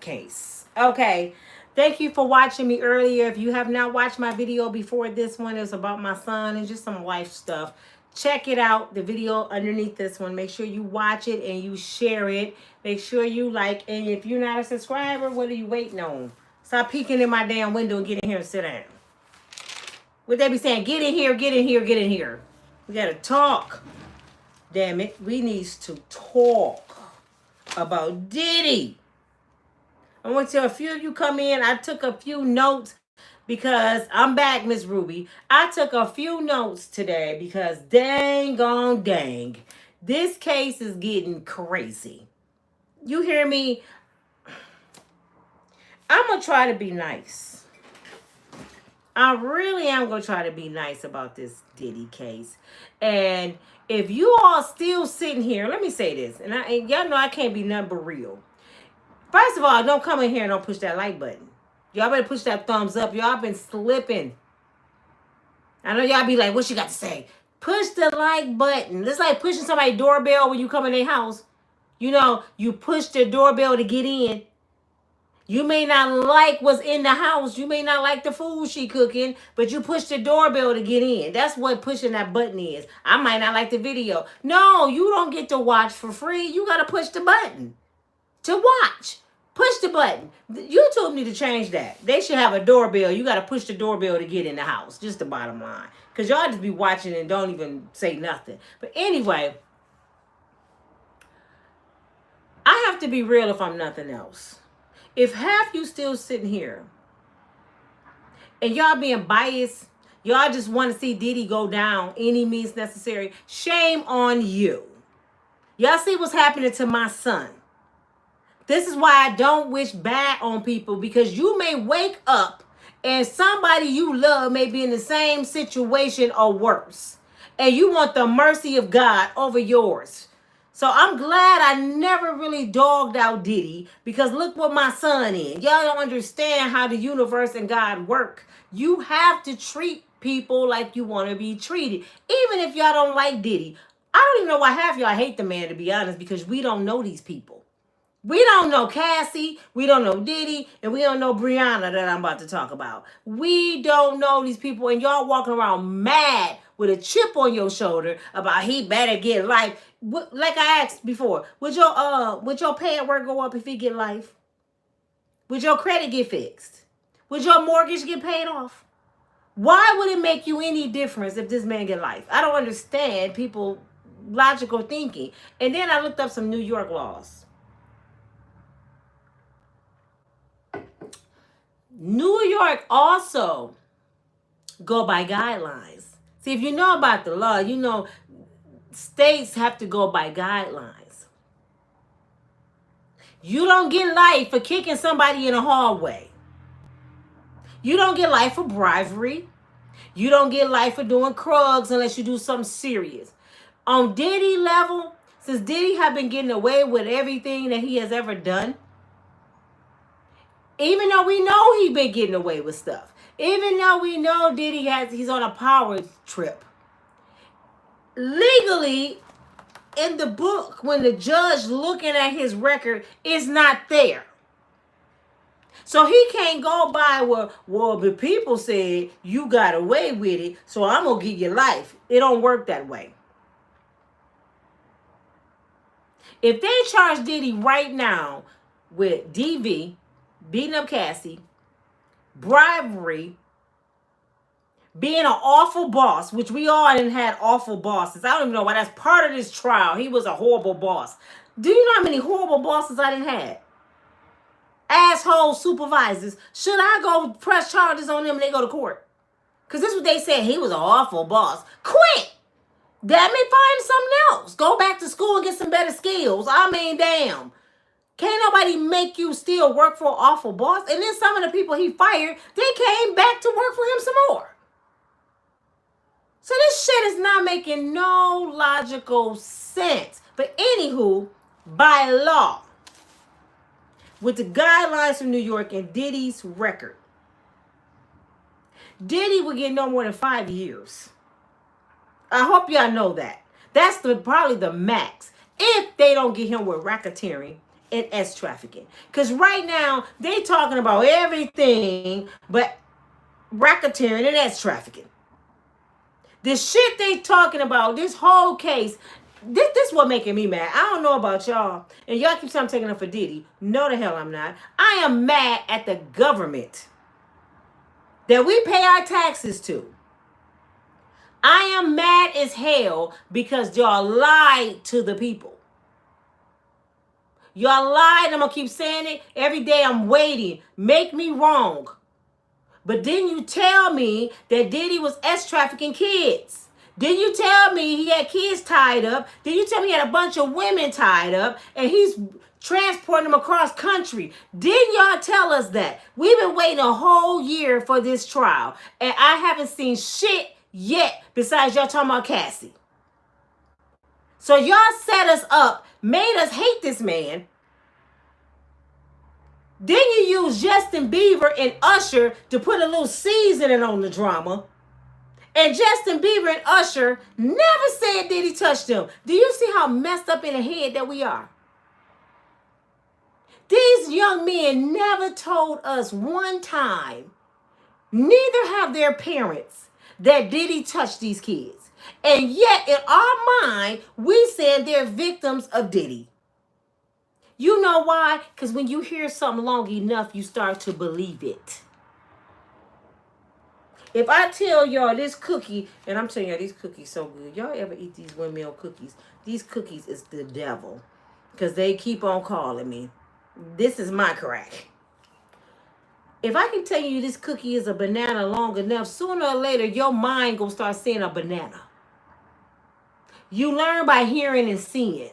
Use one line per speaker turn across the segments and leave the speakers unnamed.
case. Okay. Thank you for watching me earlier. If you have not watched my video before this one, it's about my son and just some life stuff. Check it out, the video underneath this one. Make sure you watch it and you share it. Make sure you like. And if you're not a subscriber, what are you waiting on? Stop peeking in my damn window and get in here and sit down. What they be saying? Get in here, get in here, get in here. We got to talk. Damn it. We needs to talk about Diddy. I want to tell a few of you come in. I took a few notes because I'm back, Miss Ruby. I took a few notes today because dang on dang. This case is getting crazy. You hear me? I'm going to try to be nice. I really am going to try to be nice about this Diddy case. And if you all still sitting here, let me say this. And y'all know I can't be nothing but real. First of all, don't come in here and don't push that like button. Y'all better push that thumbs up. Y'all been slipping. I know y'all be like, what you got to say? Push the like button. It's like pushing somebody's doorbell when you come in their house. You know, you push their doorbell to get in. You may not like what's in the house. You may not like the food she cooking, but you push the doorbell to get in. That's what pushing that button is. I might not like the video. No, you don't get to watch for free. You got to push the button to watch. Push the button. YouTube need to change that. They should have a doorbell. You got to push the doorbell to get in the house. Just the bottom line. Because y'all just be watching and don't even say nothing. But anyway, I have to be real if I'm nothing else. If half you still sitting here and y'all being biased, y'all just want to see Diddy go down any means necessary, shame on you. Y'all see what's happening to my son. This is why I don't wish bad on people, because you may wake up and somebody you love may be in the same situation or worse. And you want the mercy of God over yours. So I'm glad I never really dogged out Diddy, because look what my son is. Y'all don't understand how the universe and God work. You have to treat people like you want to be treated. Even if y'all don't like Diddy. I don't even know why half y'all hate the man, to be honest, because we don't know these people. We don't know Cassie, we don't know Diddy, and we don't know Brianna that I'm about to talk about. We don't know these people, and y'all walking around mad with a chip on your shoulder about he better get life. Like I asked before, would your pay at work go up if he get life? Would your credit get fixed? Would your mortgage get paid off? Why would it make you any difference if this man get life? I don't understand people logical thinking. And then I looked up some New York laws. New York also go by guidelines. See, if you know about the law, you know states have to go by guidelines. You don't get life for kicking somebody in the hallway. You don't get life for bribery. You don't get life for doing drugs unless you do something serious. On Diddy level, since Diddy have been getting away with everything that he has ever done, even though we know he been getting away with stuff, even though we know Diddy he's on a power trip, legally in the book, when the judge looking at his record, is not there. So he can't go by, well, the people said you got away with it, so I'm going to give you life. It don't work that way. If they charge Diddy right now with DV, beating up Cassie, bribery, being an awful boss, which we all didn't had awful bosses. I don't even know why that's part of this trial. He was a horrible boss. Do you know how many horrible bosses I didn't have? Asshole supervisors. Should I go press charges on them when they go to court? Because this is what they said. He was an awful boss. Quit. Damn it, find something else. Go back to school and get some better skills. I mean, damn. Can't nobody make you still work for an awful boss? And then some of the people he fired, they came back to work for him some more. So this shit is not making no logical sense. But anywho, by law, with the guidelines from New York and Diddy's record, Diddy would get no more than 5 years. I hope y'all know that. That's probably the max. If they don't get him with racketeering and S trafficking. Because right now, they talking about everything but racketeering and S trafficking. The shit they talking about, this whole case, this what making me mad. I don't know about y'all. And y'all keep saying I'm taking up for Diddy. No, the hell I'm not. I am mad at the government that we pay our taxes to. I am mad as hell because y'all lied to the people. Y'all lied. I'm going to keep saying it. Every day I'm waiting. Make me wrong. But didn't you tell me that Diddy was S-trafficking kids? Didn't you tell me he had kids tied up? Didn't you tell me he had a bunch of women tied up and he's transporting them across country? Didn't y'all tell us that? We've been waiting a whole year for this trial and I haven't seen shit yet besides y'all talking about Cassie. So y'all set us up, made us hate this man. Then you use Justin Bieber and Usher to put a little seasoning on the drama. And Justin Bieber and Usher never said Diddy touched them. Do you see how messed up in the head that we are? These young men never told us one time, neither have their parents, that Diddy touched these kids. And yet, in our mind, we said they're victims of Diddy. You know why? Because when you hear something long enough, you start to believe it. If I tell y'all this cookie, and I'm telling y'all these cookies so good. Y'all ever eat these windmill cookies? These cookies is the devil. Because they keep on calling me. This is my crack. If I can tell you this cookie is a banana long enough, sooner or later your mind gonna start seeing a banana. You learn by hearing and seeing.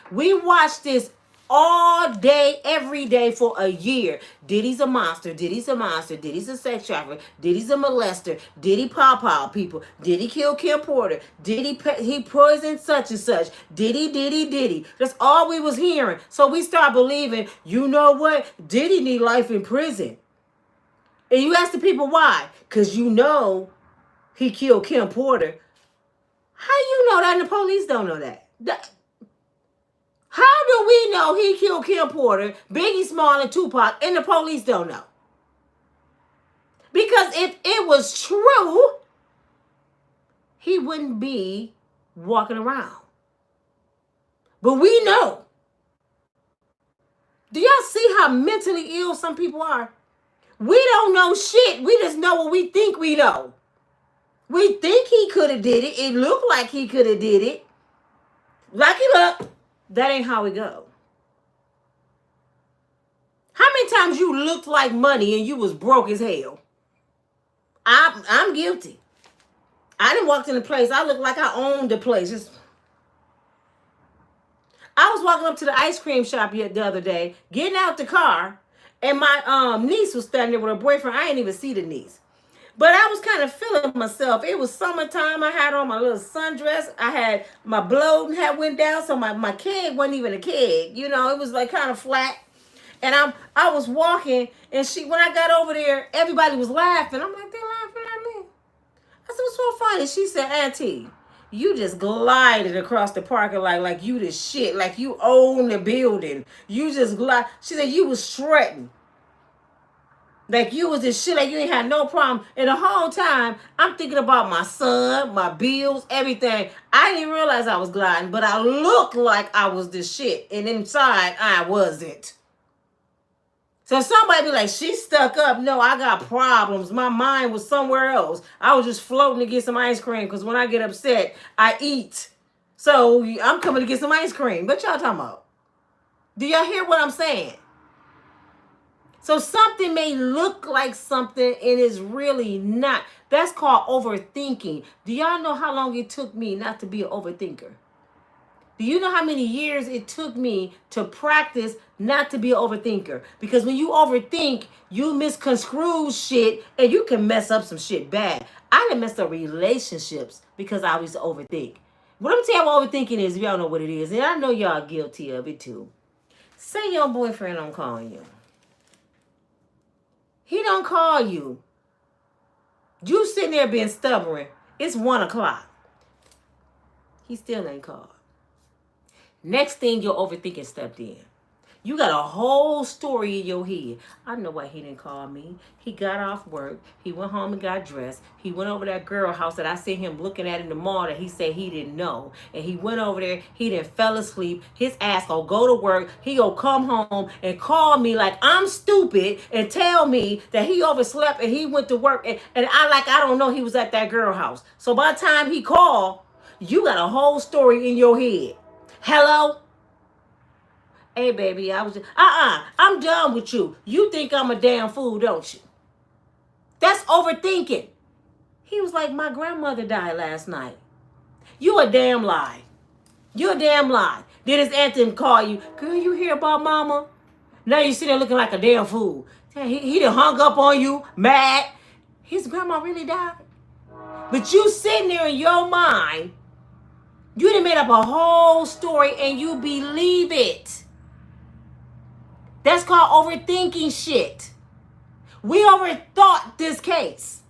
We watched this all day, every day for a year. Diddy's a monster. Diddy's a monster. Diddy's a sex trafficker. Diddy's a molester. Diddy pow people. Diddy killed Kim Porter. Diddy, he poisoned such and such. Diddy. That's all we was hearing. So we start believing, you know what? Diddy need life in prison. And you ask the people why? Because you know he killed Kim Porter. How you know that and the police don't know that? How do we know he killed Kim Porter, Biggie Small, and Tupac, and the police don't know? Because if it was true, he wouldn't be walking around. But we know. Do y'all see how mentally ill some people are? We don't know shit. We just know what we think we know. We think he could have did it. It looked like he could have did it. Lucky luck. That ain't how it go. How many times you looked like money and you was broke as hell? I'm guilty. I didn't walk in the place. I looked like I owned the place. I was walking up to the ice cream shop the other day, getting out the car, and my niece was standing there with her boyfriend. I didn't even see the niece. But I was kind of feeling myself. It was summertime. I had on my little sundress. I had my bloating had went down, so my keg wasn't even a keg. You know, it was like kind of flat. And I was walking, and when I got over there, everybody was laughing. I'm like, they laughing at me. I said, what's so funny? She said, Auntie, you just glided across the parking lot like you the shit, like you own the building. You just glide. She said, you was strutting. Like you was this shit, like you ain't had no problem. And the whole time, I'm thinking about my son, my bills, everything. I didn't realize I was gliding, but I looked like I was this shit. And inside, I wasn't. So somebody be like, she stuck up. No, I got problems. My mind was somewhere else. I was just floating to get some ice cream because when I get upset, I eat. So I'm coming to get some ice cream. What y'all talking about? Do y'all hear what I'm saying? So something may look like something and it's really not. That's called overthinking. Do y'all know how long it took me not to be an overthinker? Do you know how many years it took me to practice not to be an overthinker? Because when you overthink, you misconstrue shit and you can mess up some shit bad. I done messed up relationships because I used to overthink. What I'm telling you what overthinking is, if y'all know what it is, and I know y'all guilty of it too. Say your boyfriend don't call you. He don't call you. You sitting there being stubborn. It's 1 o'clock. He still ain't called. Next thing, your overthinking stepped in. You got a whole story in your head. I know why he didn't call me. He got off work. He went home and got dressed. He went over that girl house that I seen him looking at in the mall that he said he didn't know. And he went over there. He didn't fell asleep. His ass gonna go to work. He gonna come home and call me like I'm stupid and tell me that he overslept and he went to work. And I don't know he was at that girl house. So by the time he called, you got a whole story in your head. Hello? Hey, baby, I was just, I'm done with you. You think I'm a damn fool, don't you? That's overthinking. He was like, my grandmother died last night. You a damn lie. You a damn lie. Then his anthem call you, girl, you hear about mama? Now you sitting there looking like a damn fool. He done hung up on you, mad. His grandma really died. But you sitting there in your mind, you done made up a whole story and you believe it. That's called overthinking shit. We overthought this case.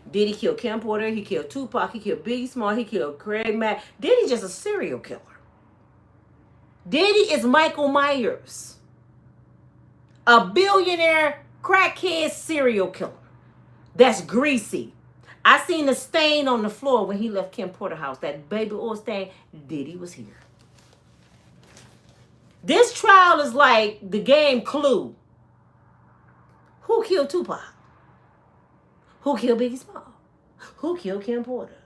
Diddy killed Kim Porter, he killed Tupac, he killed Biggie Small, he killed Craig Mack. Diddy just a serial killer. Diddy is Michael Myers. A billionaire crackhead serial killer. That's greasy. I seen the stain on the floor when he left Kim Porter house. That baby oil stain. Diddy was here. This trial is like the game Clue. Who killed Tupac? Who killed Biggie Small? Who killed Kim Porter?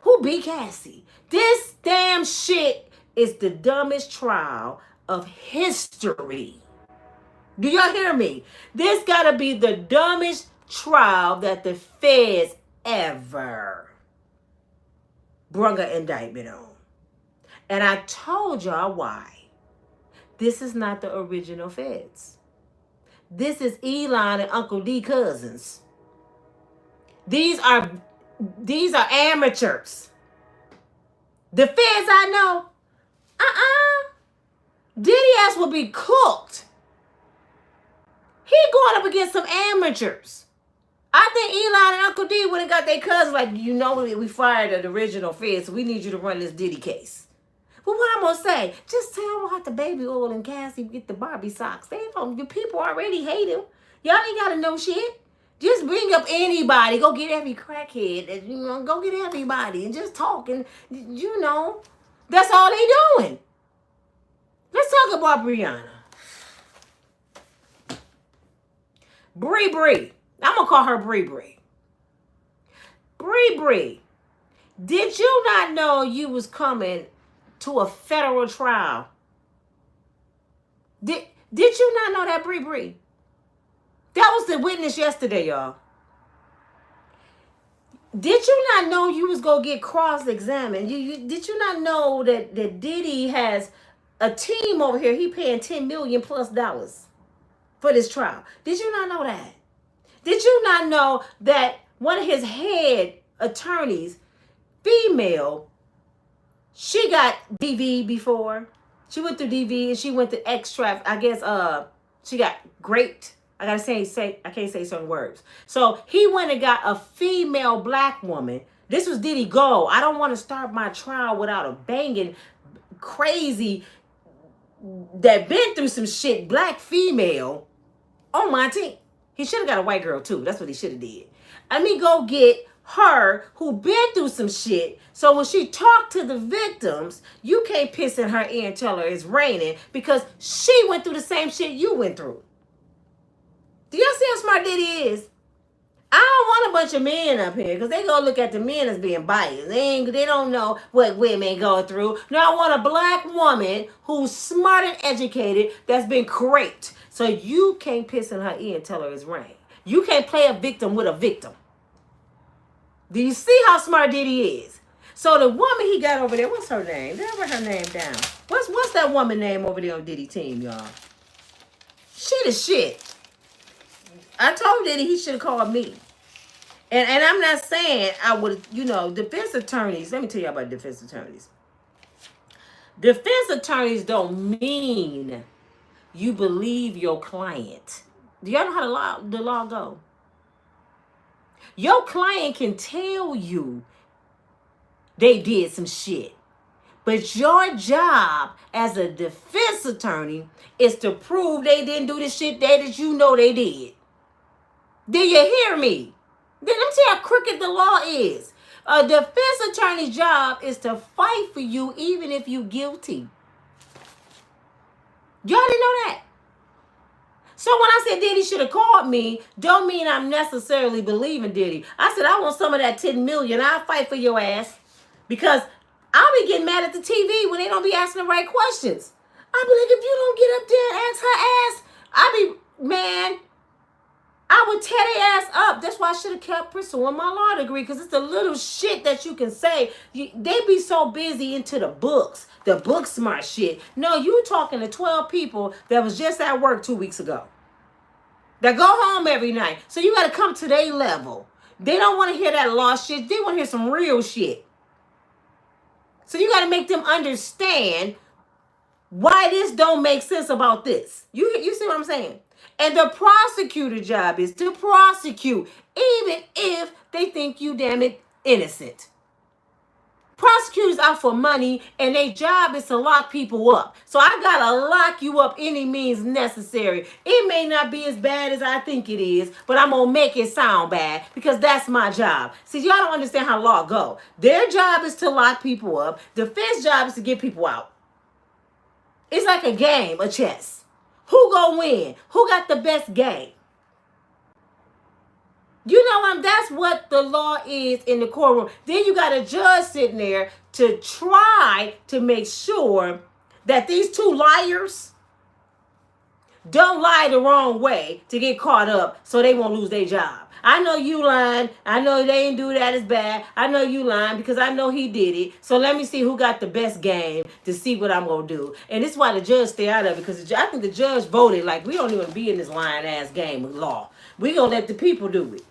Who beat Cassie? This damn shit is the dumbest trial of history. Do y'all hear me? This gotta be the dumbest trial that the feds ever brung an indictment on. And I told y'all why. This is not the original feds. This is Elon and Uncle D cousins. These are amateurs. The feds I know, Diddy ass will be cooked. He going up against some amateurs. I think Elon and Uncle D would have got their cousins like, you know, we fired the original feds, so we need you to run this Diddy case. But what I'm going to say, just tell them about the baby oil and Cassie get the Barbie socks. They don't, the people already hate him. Y'all ain't got to know shit. Just bring up anybody. Go get every crackhead. You know, go get everybody and just talk. And, you know, that's all they doing. Let's talk about Brianna. Bribery. I'm going to call her Bribery. Bribery. Did you not know you was coming to a federal trial? Did you not know that, Bribery? That was the witness yesterday, y'all. Did you not know you was going to get cross-examined? Did you not know that Diddy has a team over here? He paying $10 million plus for this trial. Did you not know that? Did you not know that one of his head attorneys, female, she got DV before? She went through DV and she went to extract. I guess she got raped. I gotta say I can't say certain words. So he went and got a female black woman. This was Diddy go. I don't want to start my trial without a banging crazy that been through some shit black female on my team. He should have got a white girl too. That's what he should have did. Let me go get her who been through some shit. So when she talked to the victims, you can't piss in her ear and tell her it's raining because she went through the same shit you went through. Do y'all see how smart Diddy is? I don't want a bunch of men up here because they gonna look at the men as being biased. They don't know what women go through. No, I want a black woman who's smart and educated that's been raped. So you can't piss in her ear and tell her it's rain. You can't play a victim with a victim. Do you see how smart Diddy is? So the woman he got over there, what's her name? Did I write her name down? What's that woman name over there on Diddy team, y'all? Shit is shit. I told Diddy he should have called me. And I'm not saying I would, defense attorneys. Let me tell you about defense attorneys. Defense attorneys don't mean you believe your client. Do y'all know how the law go? Your client can tell you they did some shit, But your job as a defense attorney is to prove they didn't do the shit that you know they did. Do you hear me? Then let me tell you how crooked the law is. A defense attorney's job is to fight for you even if you're guilty. Y'all didn't know that? So when I said Diddy should have called me, don't mean I'm necessarily believing Diddy. I said I want some of that 10 million. I'll fight for your ass. Because I'll be getting mad at the TV when they don't be asking the right questions. I'll be like, if you don't get up there and ask her ass, I would tear their ass up. That's why I should have kept pursuing my law degree, because it's the little shit that you can say. They be so busy into the books, the book smart shit. No, you talking to 12 people that was just at work 2 weeks ago, that go home every night. So you got to come to their level. They don't want to hear that law shit. They want to hear some real shit. So you got to make them understand why this don't make sense about this. You see what I'm saying? And the prosecutor's job is to prosecute, even if they think you damn it innocent. Prosecutors out for money, and their job is to lock people up. So I gotta lock you up any means necessary. It may not be as bad as I think it is, but I'm gonna make it sound bad because that's my job. See, y'all don't understand how law go. Their job is to lock people up. Defense job is to get people out. It's like a game of chess. Who gonna win? Who got the best game? You know, that's what the law is in the courtroom. Then you got a judge sitting there to try to make sure that these two liars don't lie the wrong way to get caught up so they won't lose their job. I know you lying. I know they didn't do that as bad. I know you lying because I know he did it. So let me see who got the best game to see what I'm going to do. And this is why the judge stay out of it, because I think the judge voted like, we don't even be in this lying ass game of law. We going to let the people do it.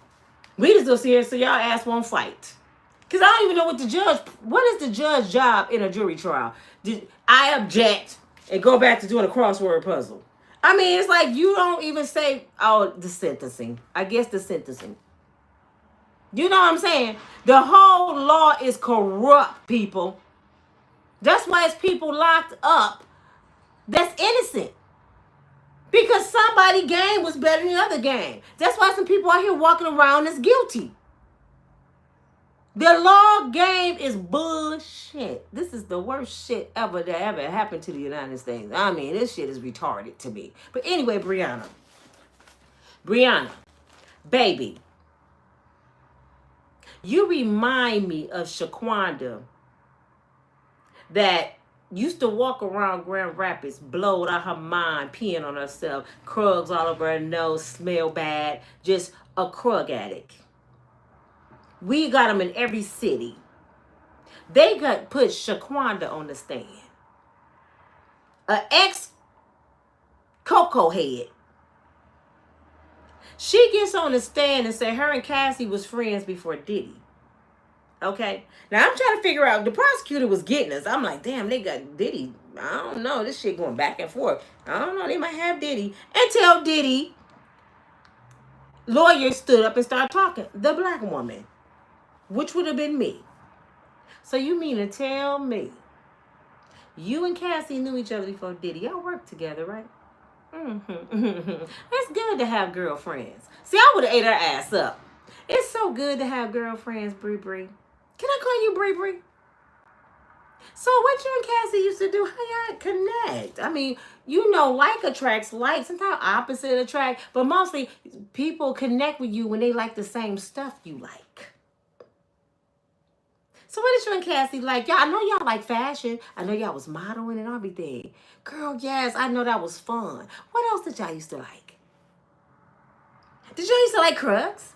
We just go see here so y'all ass won't fight. Because I don't even know what is the judge's job in a jury trial? I object and go back to doing a crossword puzzle. I mean, it's like you don't even say, oh, the sentencing. I guess the sentencing. You know what I'm saying? The whole law is corrupt, people. That's why it's people locked up that's innocent. Because somebody's game was better than the other game. That's why some people out here walking around that's guilty. The law game is bullshit. This is the worst shit ever that ever happened to the United States. I mean, this shit is retarded to me. But anyway, Brianna, baby, you remind me of Shaquanda that used to walk around Grand Rapids, blowed out her mind, peeing on herself, krugs all over her nose, smell bad, just a krug addict. We got them in every city. They put Shaquanda on the stand. An ex-Coco head. She gets on the stand and say her and Cassie was friends before Diddy. Okay? Now I'm trying to figure out, the prosecutor was getting us. I'm like, damn, they got Diddy. I don't know. This shit going back and forth. I don't know. They might have Diddy. Until Diddy, lawyer stood up and started talking. The black woman. Which would have been me. So you mean to tell me you and Cassie knew each other before Diddy? Y'all worked together, right? It's good to have girlfriends. See, I would have ate her ass up. It's so good to have girlfriends, Bribery. Can I call you Bribery? So what you and Cassie used to do, how y'all connect? I mean, you know, like attracts like. Sometimes opposite attract. But mostly people connect with you when they like the same stuff you like. So what did you and Cassie like? Y'all, I know y'all like fashion. I know y'all was modeling and everything. Girl, yes, I know that was fun. What else did y'all used to like? Did y'all used to like Krugs?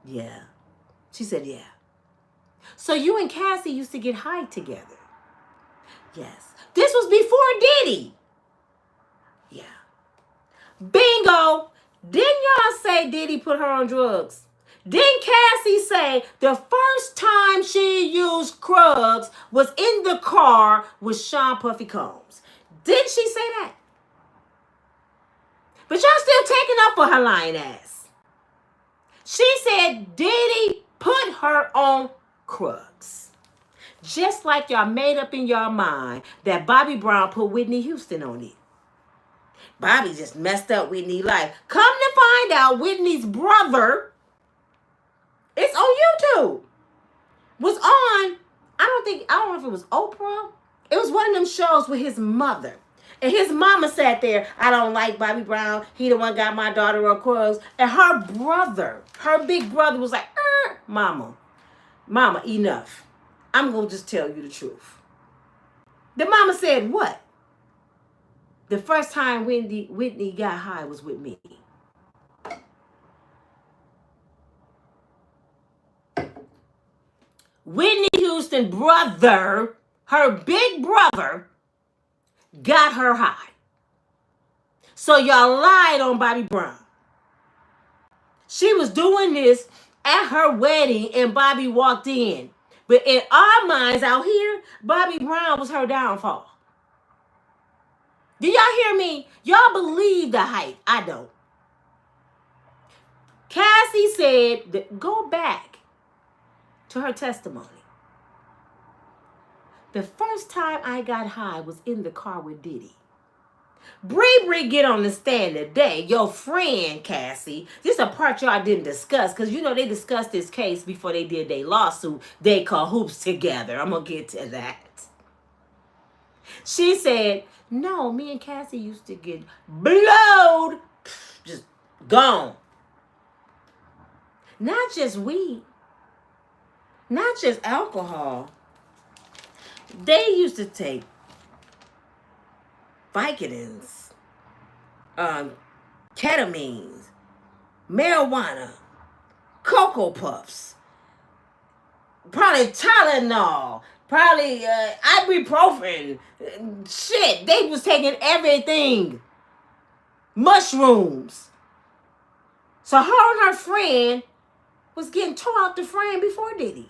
Yeah. She said, yeah. So you and Cassie used to get high together? Yes. This was before Diddy? Yeah. Bingo. Didn't y'all say Diddy put her on drugs? Didn't Cassie say the first time she used Krugs was in the car with Sean Puffy Combs? Didn't she say that? But y'all still taking up for her lying ass. She said Diddy put her on Krugs. Just like y'all made up in your mind that Bobby Brown put Whitney Houston on it. Bobby just messed up Whitney's life. Come to find out, Whitney's brother, it's on YouTube, was on, I don't know if it was Oprah. It was one of them shows with his mother. And his mama sat there, I don't like Bobby Brown. He the one got my daughter on clothes. And her brother, her big brother was like, mama, enough. I'm going to just tell you the truth. The mama said, what? The first time Whitney got high was with me. Whitney Houston brother, her big brother, got her high. So y'all lied on Bobby Brown. She was doing this at her wedding and Bobby walked in. But in our minds out here, Bobby Brown was her downfall. Do y'all hear me? Y'all believe the hype. I don't. Cassie said, that go back to her testimony. The first time I got high was in the car with Diddy. Bribery get on the stand today. Your friend, Cassie. This is a part y'all didn't discuss because, you know, they discussed this case before they did their lawsuit. They cahoots together. I'm going to get to that. She said, no, me and Cassie used to get blowed. Just gone. Not just weed. Not just alcohol. They used to take Vicodins, ketamines, marijuana, Cocoa Puffs, probably Tylenol, probably ibuprofen. Shit, they was taking everything. Mushrooms. So her and her friend was getting tore out the frame before Diddy.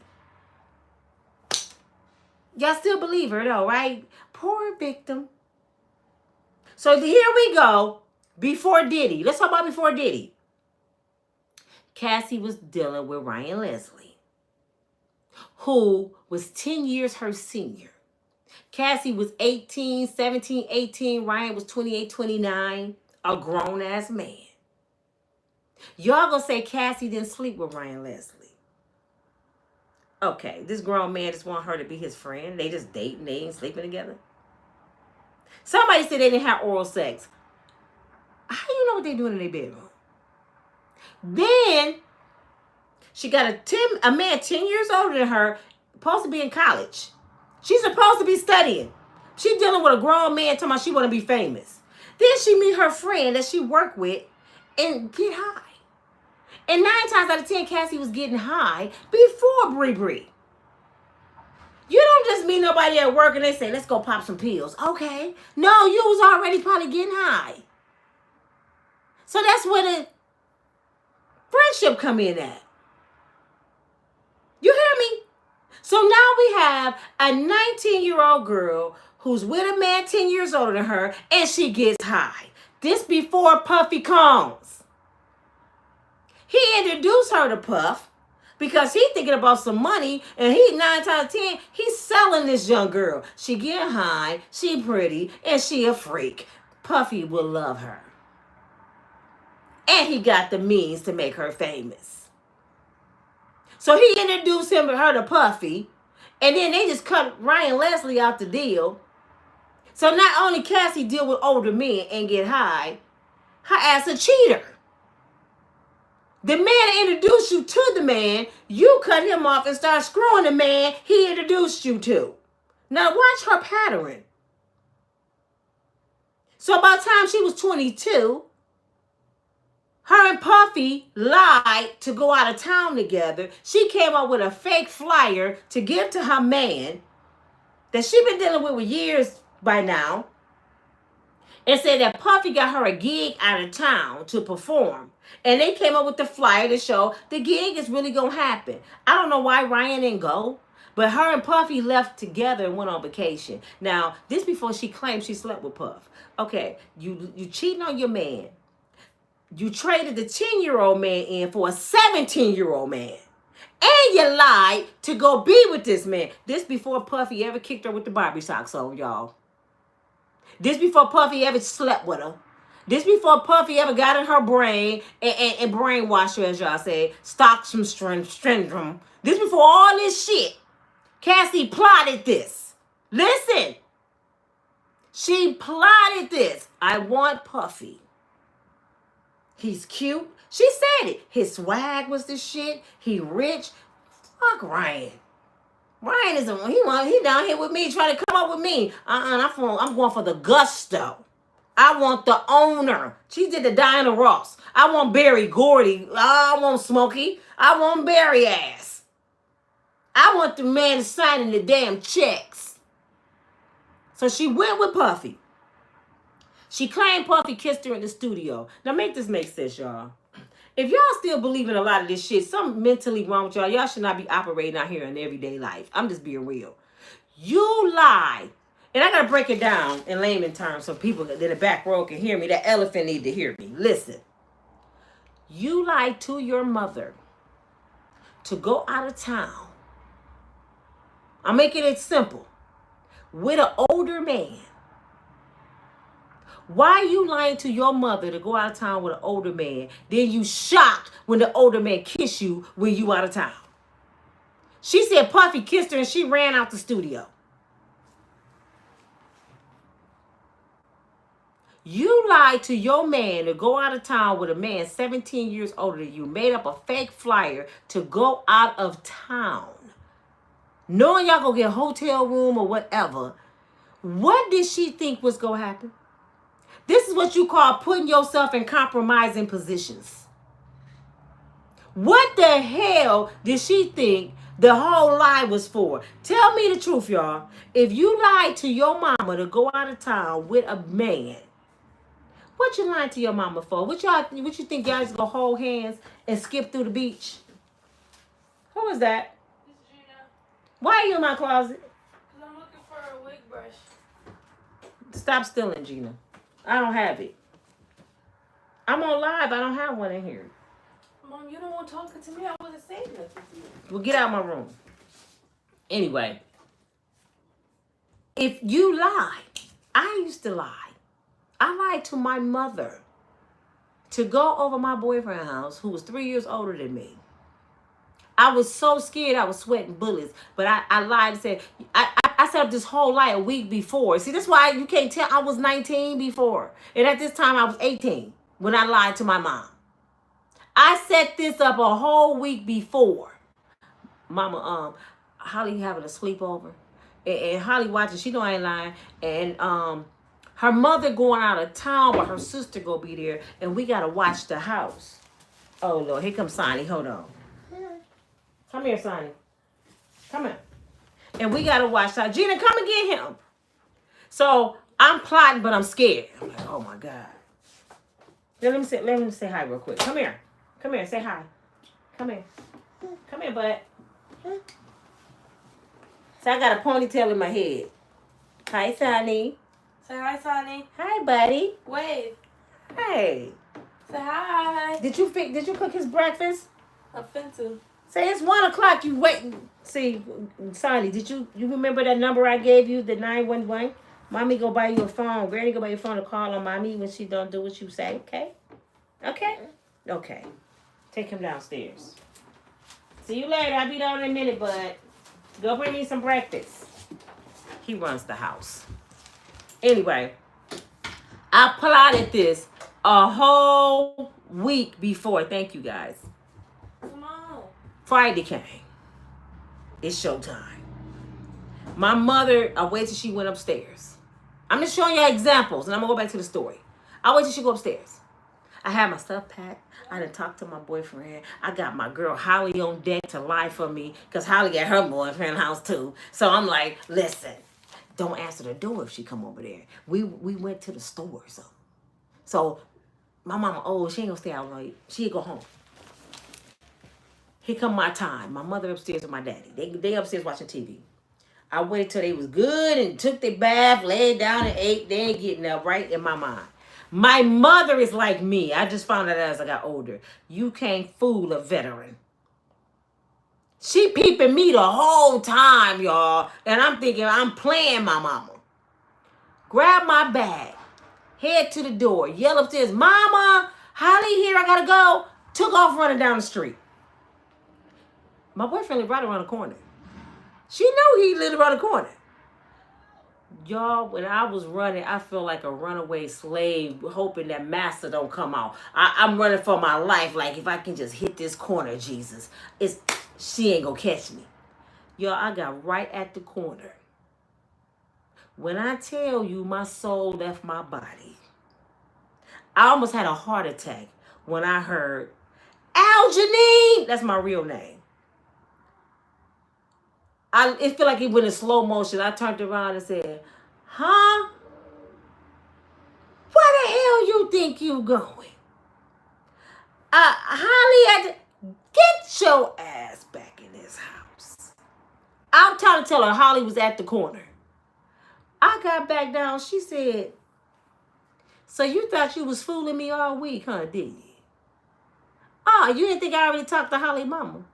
Y'all still believe her though, right? Poor victim. So here we go. Before Diddy. Let's talk about before Diddy. Cassie was dealing with Ryan Leslie, who was 10 years her senior. Cassie was 18, 17, 18. Ryan was 28, 29. A grown-ass man. Y'all gonna say Cassie didn't sleep with Ryan Leslie. Okay, this grown man just want her to be his friend. They just dating. They ain't sleeping together. Somebody said they didn't have oral sex. How do you know what they doing in their bedroom? Then she got a man 10 years older than her, supposed to be in college. She's supposed to be studying. She's dealing with a grown man talking about she want to be famous. Then she meet her friend that she worked with and get high. And 9 times out of 10, Cassie was getting high before Bribery. You don't just meet nobody at work and they say, let's go pop some pills. Okay. No, you was already probably getting high. So that's where the friendship come in at. You hear me? So now we have a 19-year-old girl who's with a man 10 years older than her and she gets high. This before Puffy comes. He introduced her to Puff because he thinking about some money and he 9 times out of 10, he's selling this young girl. She getting high, she pretty, and she a freak. Puffy will love her. And he got the means to make her famous. So he introduced her to Puffy, and then they just cut Ryan Leslie out the deal. So not only Cassie deal with older men and get high, her ass a cheater. The man that introduced you to the man, you cut him off and start screwing the man he introduced you to. Now watch her pattern. So by the time she was 22, her and Puffy lied to go out of town together. She came up with a fake flyer to give to her man that she been dealing with years by now, and said that Puffy got her a gig out of town to perform. And they came up with the flyer to show the gig is really going to happen. I don't know why Ryan didn't go, but her and Puffy left together and went on vacation. Now, this before she claimed she slept with Puff. Okay, you cheating on your man. You traded the 10-year-old man in for a 17-year-old man. And you lied to go be with this man. This before Puffy ever kicked her with the Barbie socks on, y'all. This before Puffy ever slept with her. This before Puffy ever got in her brain and brainwashed her, as y'all say, Stockholm syndrome. This before all this shit. Cassie plotted this. Listen. She plotted this. I want Puffy. He's cute. She said it. His swag was the shit. He rich. Fuck Ryan. Ryan is he down here with me trying to come up with me. I'm going for the gusto. I want the owner. She did the Diana Ross. I want Barry Gordy. I want Smokey. I want Barry ass. I want the man signing the damn checks. So she went with Puffy. She claimed Puffy kissed her in the studio. Now make this make sense, y'all. If y'all still believe in a lot of this shit, something mentally wrong with y'all. Y'all should not be operating out here in everyday life. I'm just being real. You lie. And I got to break it down in layman terms so people in the back row can hear me. That elephant need to hear me. Listen. You lied to your mother to go out of town. I'm making it simple. With an older man. Why are you lying to your mother to go out of town with an older man? Then you shocked when the older man kissed you when you out of town. She said Puffy kissed her and she ran out the studio. You lied to your man to go out of town with a man 17 years older than you. Made up a fake flyer to go out of town. Knowing y'all gonna get a hotel room or whatever. What did she think was gonna happen? This is what you call putting yourself in compromising positions. What the hell did she think the whole lie was for? Tell me the truth, y'all. If you lied to your mama to go out of town with a man, what you lying to your mama for? What you think y'all just gonna hold hands and skip through the beach? Who is that?
It's Gina.
Why are you in my closet?
Because I'm looking for a wig brush.
Stop stealing, Gina. I don't have it. I'm on live. I don't have one in here.
Mom, you don't want talking to me. I wasn't saying nothing to you.
Well, get out of my room. Anyway. If you lie, I used to lie. I lied to my mother to go over my boyfriend's house who was 3 years older than me. I was so scared I was sweating bullets. But I lied and said, I set up this whole lie a week before. See, that's why you can't tell I was 19 before. And at this time I was 18 when I lied to my mom. I set this up a whole week before. Mama, Holly having a sleepover. And Holly watching, she know I ain't lying. And her mother going out of town, but her sister go be there. And we got to watch the house. Oh, Lord. Here comes Sonny. Hold on. Come here, Sonny. Come here. And we got to watch that. Gina, come and get him. So I'm plotting, but I'm scared. I'm like, oh, my God. Let me say hi real quick. Come here. Come here. Say hi. Come here. Come here, bud. So I got a ponytail in my head. Hi, Sonny.
Say hi, Sonny.
Hi, buddy.
Wave.
Hey.
Say hi.
Did you cook his breakfast?
I'm finna.
Say it's 1 o'clock. You waiting? See, Sonny, did you remember that number I gave you, the 911? Mommy go buy you a phone. Granny go buy you a phone to call on mommy when she don't do what you say. Okay? Okay? Okay. Take him downstairs. See you later. I'll be down in a minute, bud. Go bring me some breakfast. He runs the house. Anyway, I plotted this a whole week before. Thank you, guys.
Come on.
Friday came. It's showtime. My mother, I waited till she went upstairs. I'm just showing y'all examples, and I'm going to go back to the story. I waited till she go upstairs. I had my stuff packed. I done talked to my boyfriend. I got my girl Holly on deck to lie for me because Holly at her boyfriend's house too. So I'm like, listen, don't answer the door if she come over there. We went to the store or something. So my mama, she ain't gonna stay out late. She'll go home. Here come my time. My mother upstairs with my daddy. They upstairs watching TV. I waited till they was good and took their bath, laid down and ate. They ain't getting up, right, in my mind. My mother is like me. I just found out as I got older. You can't fool a veteran. She peeping me the whole time, y'all. And I'm thinking I'm playing my mama. Grab my bag, head to the door, yell upstairs, Mama, Holly here, I gotta go. Took off running down the street. My boyfriend lived right around the corner. She knew he lived around the corner. Y'all, when I was running, I felt like a runaway slave, hoping that master don't come out. I'm running for my life, like if I can just hit this corner, Jesus, she ain't gonna catch me. Y'all, I got right at the corner. When I tell you my soul left my body, I almost had a heart attack when I heard, Aljanine, that's my real name. It felt like it went in slow motion. I turned around and said, huh? Where the hell you think you going? Holly, get your ass back in this house. I'm trying to tell her Holly was at the corner. I got back down. She said, so you thought you was fooling me all week, huh, did you? Oh, you didn't think I already talked to Holly mama?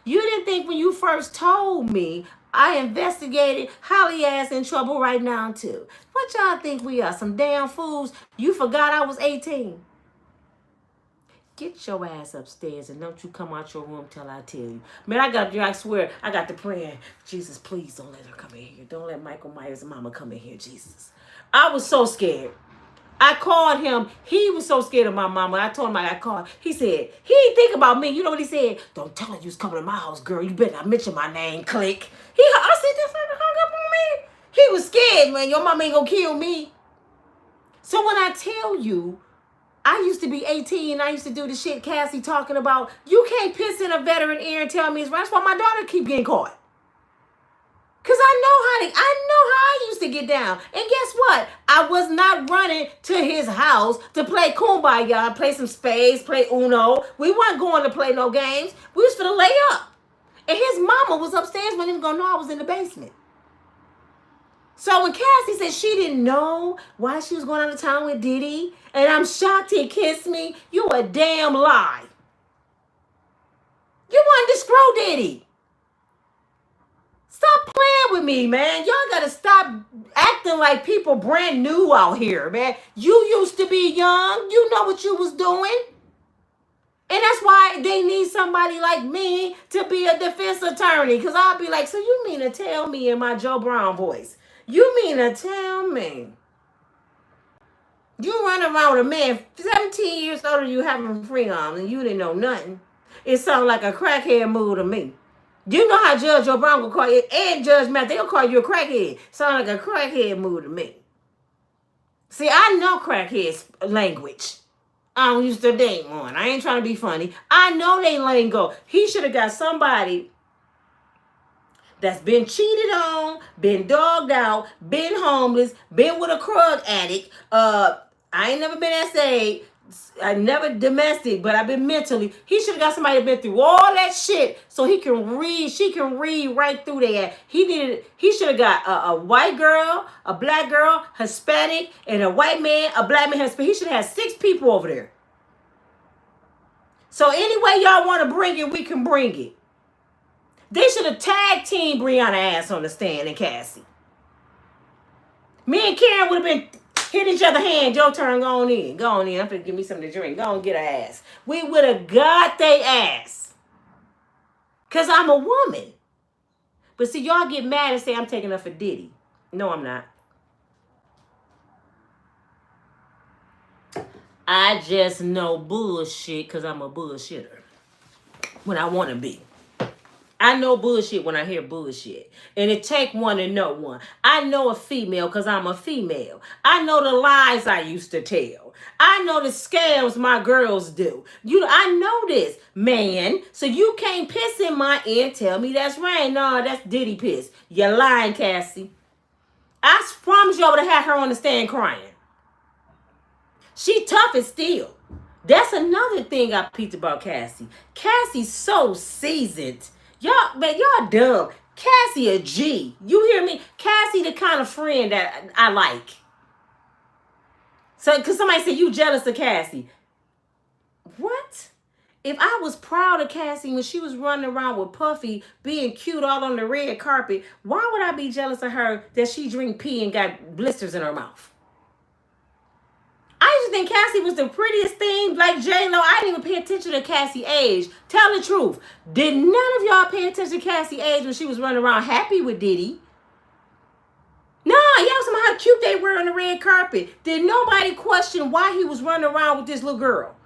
You didn't think when you first told me I investigated Holly ass in trouble right now too? What y'all think we are, some damn fools? You forgot I was 18. Get your ass upstairs and don't you come out your room till I tell you. Man, I swear, I got to praying. Jesus, please don't let her come in here. Don't let Michael Myers' mama come in here, Jesus. I was so scared. I called him. He was so scared of my mama. I told him I got called. He said, he didn't think about me. You know what he said? Don't tell her you was coming to my house, girl. You better not mention my name. Click. I said, this nigga hung up on me. He was scared, man. Your mama ain't gonna kill me. So when I tell you, I used to be 18. I used to do the shit Cassie talking about. You can't piss in a veteran ear and tell me it's right. That's why my daughter keep getting caught. Because I know how I used to get down. And guess what? I was not running to his house to play kumbaya, play some spades, play Uno. We weren't going to play no games. We was finna lay up. And his mama was upstairs when he was going to know I was in the basement. So when Cassie said she didn't know why she was going out of town with Diddy, and I'm shocked he kissed me, you a damn lie. You wanted to screw Diddy. Stop playing with me, man. Y'all gotta stop acting like people brand new out here, man. You used to be young. You know what you was doing. And that's why they need somebody like me to be a defense attorney. Because I'll be like, so you mean to tell me in my Joe Brown voice? You mean to tell me you run around with a man 17 years older than you having free arms and you didn't know nothing? It sounds like a crackhead move to me. You know how Judge O'Brien will call you, and Judge Matt, they'll call you a crackhead. Sound like a crackhead move to me. See, I know crackheads language. I don't used to date one. I ain't trying to be funny. I know they lingo. He should have got somebody that's been cheated on, been dogged out, been homeless, been with a drug addict. I ain't never been SA'd. I never domestic, but I've been mentally. He should have got somebody that been through all that shit so he can read. She can read right through there. He should have got a white girl, a black girl, Hispanic, and a white man, a black man, Hispanic. He should have had 6 people over there. So any way y'all want to bring it, we can bring it. They should have tag team Brianna ass on the stand and Cassie. Me and Karen would have been hit each other hand. Your turn, go on in. Go on in. I'm finna give me something to drink. Go on, get her ass. We would have got they ass. Because I'm a woman. But see, y'all get mad and say I'm taking her for Diddy. No, I'm not. I just know bullshit because I'm a bullshitter. When I want to be. I know bullshit when I hear bullshit. And it take one to know one. I know a female because I'm a female. I know the lies I used to tell. I know the scams my girls do. I know this, man. So you can't piss in my ear and tell me that's rain. No, that's Diddy piss. You're lying, Cassie. I promise you I would have had her on the stand crying. She tough as steel. That's another thing I peeped about Cassie. Cassie's so seasoned. Y'all dumb. Cassie a G. You hear me? Cassie the kind of friend that I like. So, because somebody said you jealous of Cassie. What? If I was proud of Cassie when she was running around with Puffy, being cute all on the red carpet, why would I be jealous of her that she drink pee and got blisters in her mouth? I used to think Cassie was the prettiest thing, like J-Lo. I didn't even pay attention to Cassie's age. Tell the truth. Did none of y'all pay attention to Cassie's age when she was running around happy with Diddy? No, y'all talking about how cute they were on the red carpet. Did nobody question why he was running around with this little girl?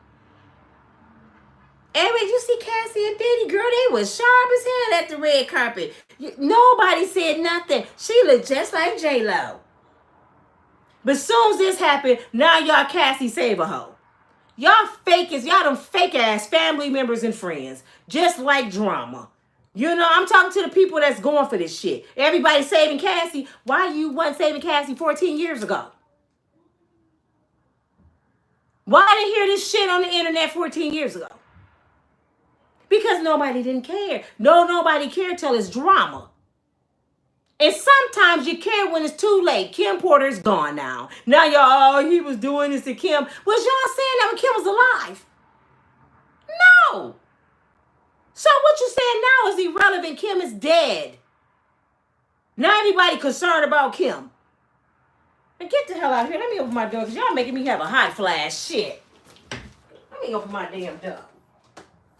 Anyway, you see Cassie and Diddy, girl, they was sharp as hell at the red carpet. Nobody said nothing. She looked just like J-Lo. But as soon as this happened, now y'all Cassie save a hoe. Y'all them fake ass family members and friends. Just like drama. You know, I'm talking to the people that's going for this shit. Everybody saving Cassie. Why you wasn't saving Cassie 14 years ago? Why didn't hear this shit on the internet 14 years ago? Because nobody didn't care. Nobody cared till it's drama. And sometimes you care when it's too late. Kim Porter's gone now. Now y'all, he was doing this to Kim. Was y'all saying that when Kim was alive? No. So what you saying now is irrelevant. Kim is dead. Now everybody concerned about Kim. And get the hell out of here. Let me open my door because y'all making me have a hot flash. Shit. Let me open my damn door.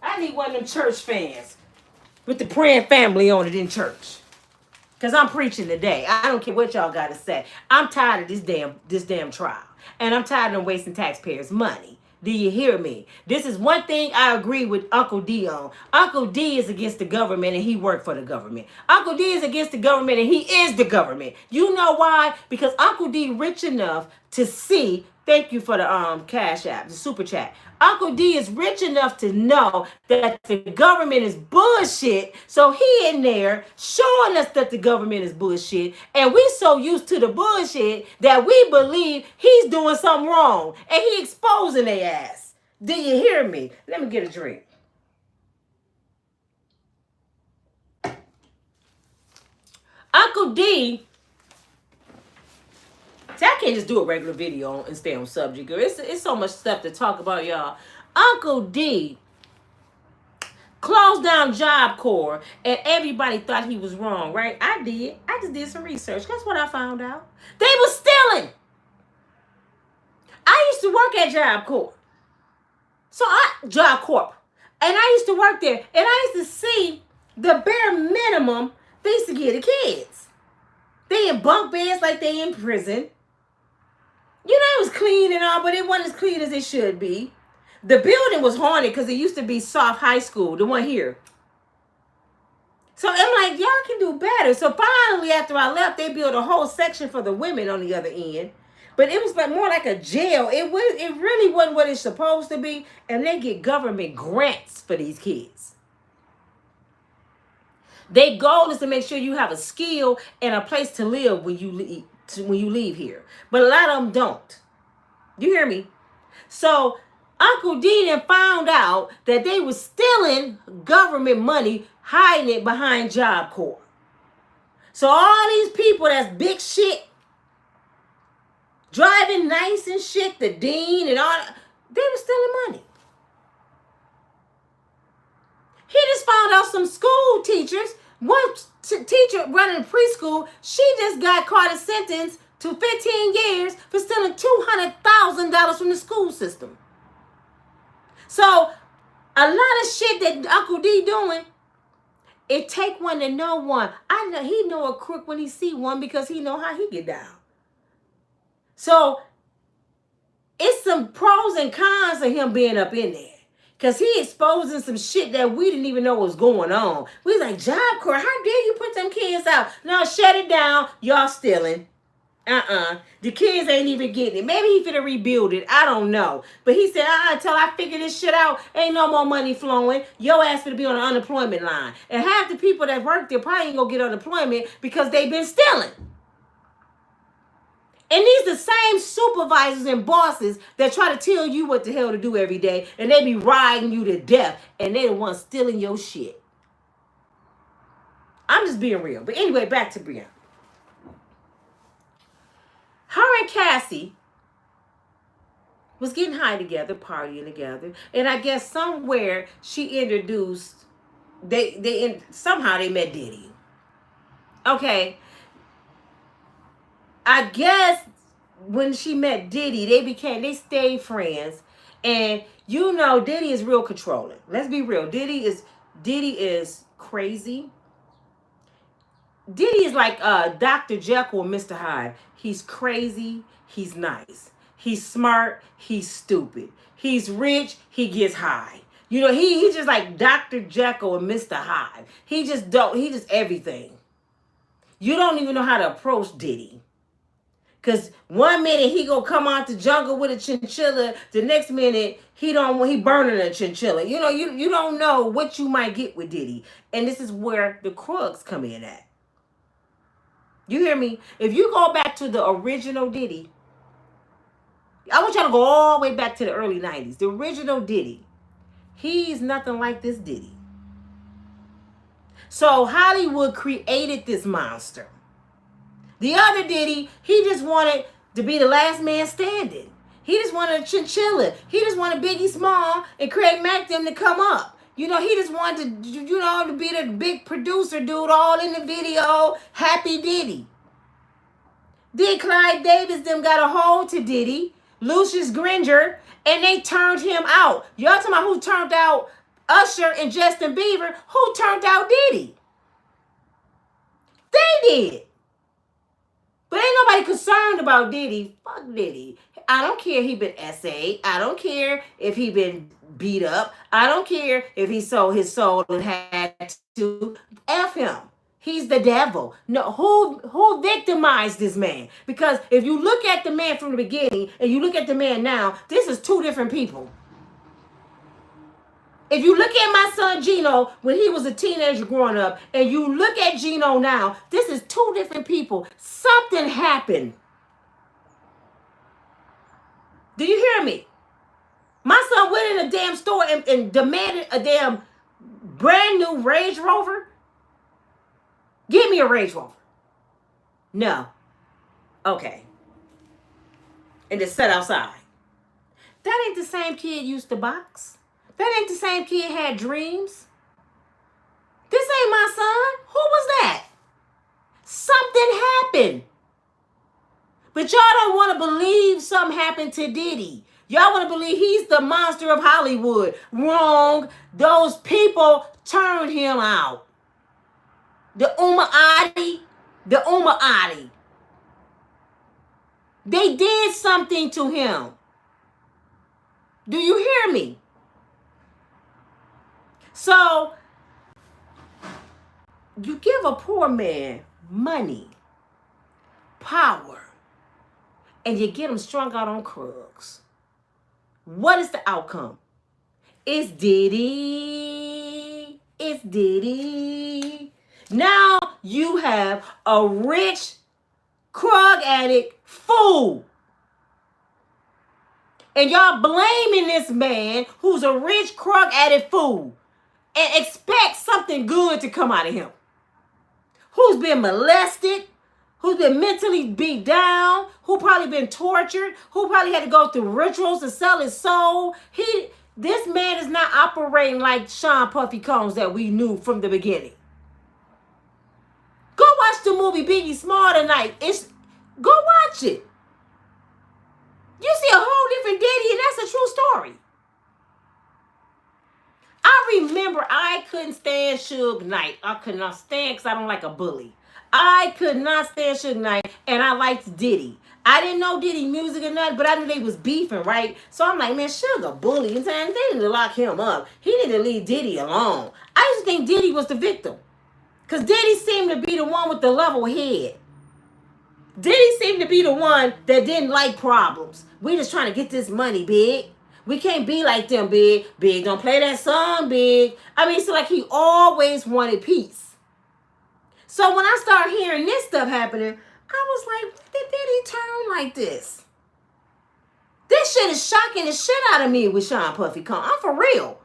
I need one of them church fans with the praying family on it in church. Because I'm preaching today. I don't care what y'all got to say. I'm tired of this damn trial. And I'm tired of them wasting taxpayers' money. Do you hear me? This is one thing I agree with Uncle D on. Uncle D is against the government and he worked for the government. Uncle D is against the government and he is the government. You know why? Because Uncle D rich enough to see, thank you for the cash app, the super chat. Uncle D is rich enough to know that the government is bullshit. So he in there showing us that the government is bullshit. And we so used to the bullshit that we believe he's doing something wrong. And he exposing their ass. Do you hear me? Let me get a drink. Uncle D. See, I can't just do a regular video and stay on subject. It's so much stuff to talk about, y'all. Uncle D closed down Job Corps and everybody thought he was wrong, right? I did. I just did some research. Guess what I found out? They were stealing. I used to work at Job Corps. Job Corp. And I used to work there. And I used to see the bare minimum they used to give the kids. They in bunk beds like they in prison. You know, it was clean and all, but it wasn't as clean as it should be. The building was haunted because it used to be Soft High School, the one here. So I'm like, y'all can do better. So finally, after I left, they built a whole section for the women on the other end. But it was like more like a jail. It really wasn't what it's supposed to be. And they get government grants for these kids. Their goal is to make sure you have a skill and a place to live when you leave here. But a lot of them don't. You hear me? So Uncle D then found out that they were stealing government money, hiding it behind Job Corps. So all these people that's big shit, driving nice and shit, the dean and all, they were stealing money. He just found out some school teachers, one teacher running a preschool, she just got caught and sentenced to 15 years for stealing $200,000 from the school system. So a lot of shit that Uncle D doing, it take one to know one. I know he know a crook when he see one because he know how he get down. So it's some pros and cons of him being up in there. Because he exposing some shit that we didn't even know was going on. We like, Job Corps, how dare you put them kids out? No, shut it down. Y'all stealing. The kids ain't even getting it. Maybe he finna rebuild it. I don't know. But he said, until I figure this shit out, ain't no more money flowing. Your ass finna be on the unemployment line. And half the people that work there probably ain't gonna get unemployment because they been stealing. And these the same supervisors and bosses that try to tell you what the hell to do every day. And they be riding you to death. And they the ones stealing your shit. I'm just being real. But anyway, back to Brianna. Her and Cassie was getting high together, partying together, and I guess somewhere she introduced somehow they met Diddy. Okay, I guess when she met Diddy, they stayed friends, and you know Diddy is real controlling. Let's be real, Diddy is crazy. Diddy is like Dr. Jekyll and Mr. Hyde. He's crazy. He's nice. He's smart. He's stupid. He's rich. He gets high. You know, he's just like Dr. Jekyll and Mr. Hyde. He just everything. You don't even know how to approach Diddy. Cause one minute he gonna come out the jungle with a chinchilla, the next minute he burning a chinchilla. You know, you don't know what you might get with Diddy. And this is where the crooks come in at. You hear me? If you go back to the original Diddy, I want y'all to go all the way back to the early 90s. The original Diddy, he's nothing like this Diddy. So Hollywood created this monster. The other Diddy, he just wanted to be the last man standing. He just wanted a chinchilla. He just wanted Biggie Small and Craig Mack them to come up. You know, he just wanted to, to be the big producer dude all in the video. Happy Diddy. Then Clyde Davis them got a hold to Diddy, Lucius Granger, and they turned him out. Y'all talking about who turned out Usher and Justin Bieber? Who turned out Diddy? They did. But ain't nobody concerned about Diddy. Fuck Diddy. I don't care if he been essayed. I don't care if he been beat up. I don't care if he sold his soul and had to. F him. He's the devil. No, who victimized this man? Because if you look at the man from the beginning and you look at the man now, this is two different people. If you look at my son Gino when he was a teenager growing up, and you look at Gino now, this is two different people. Something happened. Do you hear me? My son went in a damn store and demanded a damn brand new Range Rover. Give me a Range Rover. No. Okay. And just sat outside. That ain't the same kid used to box. That ain't the same kid had dreams. This ain't my son. Who was that? Something happened. But y'all don't want to believe something happened to Diddy. Y'all want to believe he's the monster of Hollywood. Wrong. Those people turned him out. The Ummaadi. They did something to him. Do you hear me? So, you give a poor man money, power, and you get him strung out on drugs. What is the outcome? It's Diddy. It's Diddy. Now you have a rich drug addict fool. And y'all blaming this man who's a rich drug addict fool and expect something good to come out of him. Who's been molested, who's been mentally beat down, who probably been tortured, who probably had to go through rituals to sell his soul. This man is not operating like Sean Puffy Combs that we knew from the beginning. Go watch the movie Biggie Small tonight. Go watch it. You see a whole different Diddy, and that's a true story. I remember I couldn't stand Suge Knight. I could not stand because I don't like a bully. I could not stand Suge Knight, and I liked Diddy. I didn't know Diddy music or nothing, but I knew they was beefing, right? So I'm like, man, Suge a bully. And they need to lock him up. He need to leave Diddy alone. I used to think Diddy was the victim. Because Diddy seemed to be the one with the level head. Diddy seemed to be the one that didn't like problems. We just trying to get this money, Big. We can't be like them, Big. Big, don't play that song, Big. I mean, so like he always wanted peace. So when I started hearing this stuff happening, I was like, when did Diddy turn like this? This shit is shocking the shit out of me with Sean Puffy Combs. I'm for real.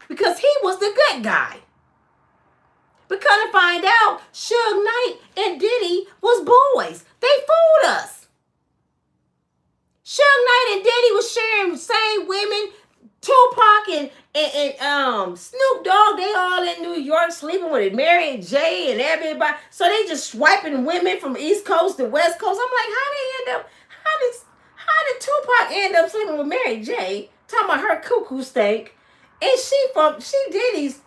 Because he was the good guy. But come to find out, Suge Knight and Diddy was boys. They fooled us. Suge Knight and Diddy was sharing the same women. Tupac and Snoop Dogg, they all in New York sleeping with Mary and Jay and everybody. So they just swiping women from East Coast to West Coast. I'm like, how did Tupac end up sleeping with Mary J? Talking about her cuckoo steak. And she Diddy's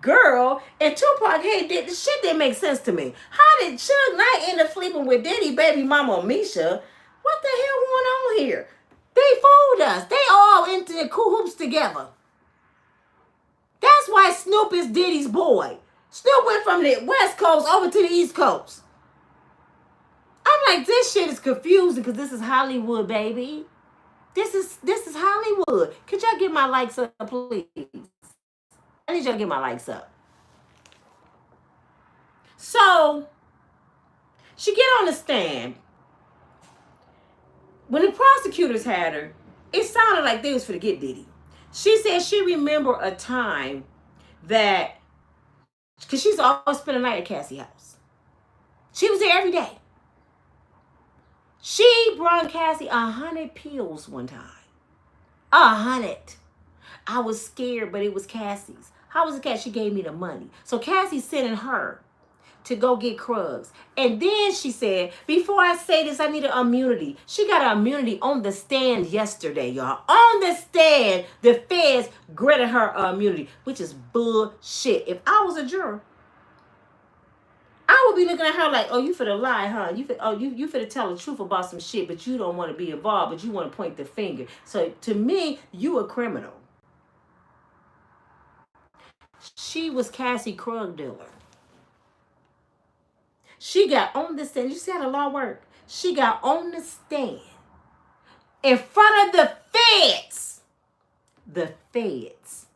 girl, and Tupac did the shit didn't make sense to me. How did Suge Knight end up sleeping with Diddy baby mama Misha? What the hell going on here? They fooled us. They all into the cahoots together. That's why Snoop is Diddy's boy. Snoop went from the West Coast over to the East Coast. I'm like, this shit is confusing because this is Hollywood, baby. This is Hollywood. Could y'all get my likes up, please? I need y'all to get my likes up. So, she get on the stand. When the prosecutors had her, it sounded like they was for to get Diddy. She said she remember a time that, because she's always spent a night at Cassie's house. She was there every day. She brought Cassie 100 pills one time. 100. I was scared, but it was Cassie's. How was it Cassie? She gave me the money. So Cassie's sending her to go get Krugs. And then she said, before I say this, I need an immunity. She got an immunity on the stand yesterday, y'all. On the stand, the feds granted her immunity, which is bullshit. If I was a juror, I would be looking at her like, oh, you finna lie, huh? You finna tell the truth about some shit, but you don't want to be involved, but you want to point the finger. So to me, you a criminal. She was Cassie Krug dealer. She got on the stand. You see how the law work? She got on the stand in front of the feds. The feds.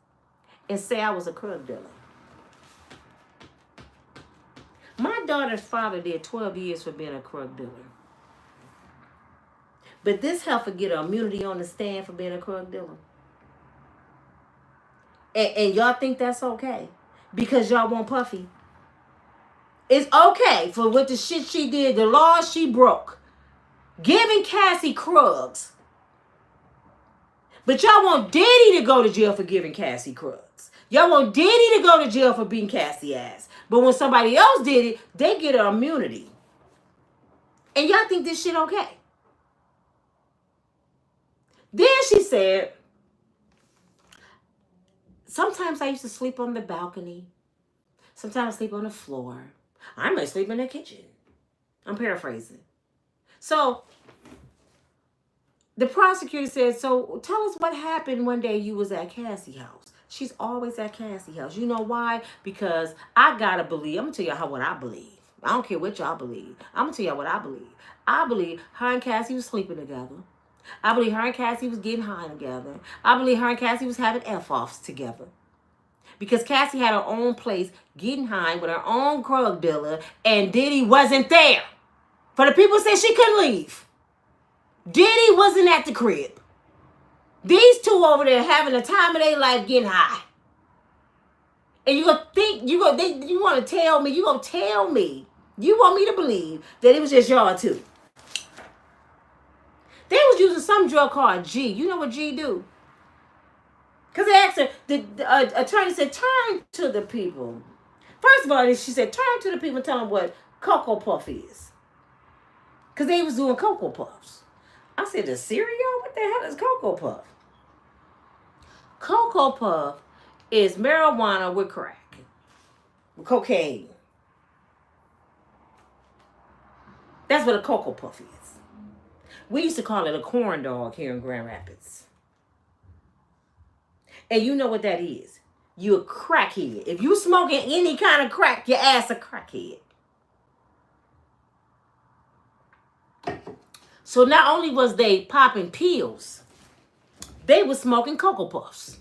And say I was a Krug dealer. My daughter's father did 12 years for being a Krug dealer. But this heifer get an immunity on the stand for being a Krug dealer. And y'all think that's okay? Because y'all want Puffy. It's okay for what the shit she did, the laws she broke. Giving Cassie Krugs. But y'all want Diddy to go to jail for giving Cassie Krugs. Y'all want Diddy to go to jail for beating Cassie ass. But when somebody else did it, they get an immunity. And y'all think this shit okay? Then she said, sometimes I used to sleep on the balcony. Sometimes I sleep on the floor. I might sleep in the kitchen. I'm paraphrasing. So the prosecutor said, so tell us what happened one day you was at Cassie's house. She's always at Cassie's house. You know why? Because I gotta believe. I'm gonna tell y'all what I believe. I don't care what y'all believe. I'm gonna tell y'all what I believe. I believe her and Cassie was sleeping together. I believe her and Cassie was getting high together. I believe her and Cassie was having F-offs together. Because Cassie had her own place getting high with her own drug dealer and Diddy wasn't there. For the people who said she couldn't leave. Diddy wasn't at the crib. These two over there having the time of their life getting high. And you gonna think, you want to tell me, you want me to believe that it was just y'all two. They was using some drug called G. You know what G do? Because they asked her, the attorney said, turn to the people. First of all, she said, turn to the people and tell them what Cocoa Puff is. Because they was doing Cocoa Puffs. I said, the cereal? What the hell is Cocoa Puff? Cocoa Puff is marijuana with crack. With cocaine. That's what a Cocoa Puff is. We used to call it a corn dog here in Grand Rapids. And you know what that is. You a crackhead. If you smoking any kind of crack, your ass a crackhead. So not only was they popping pills, they was smoking Cocoa Puffs.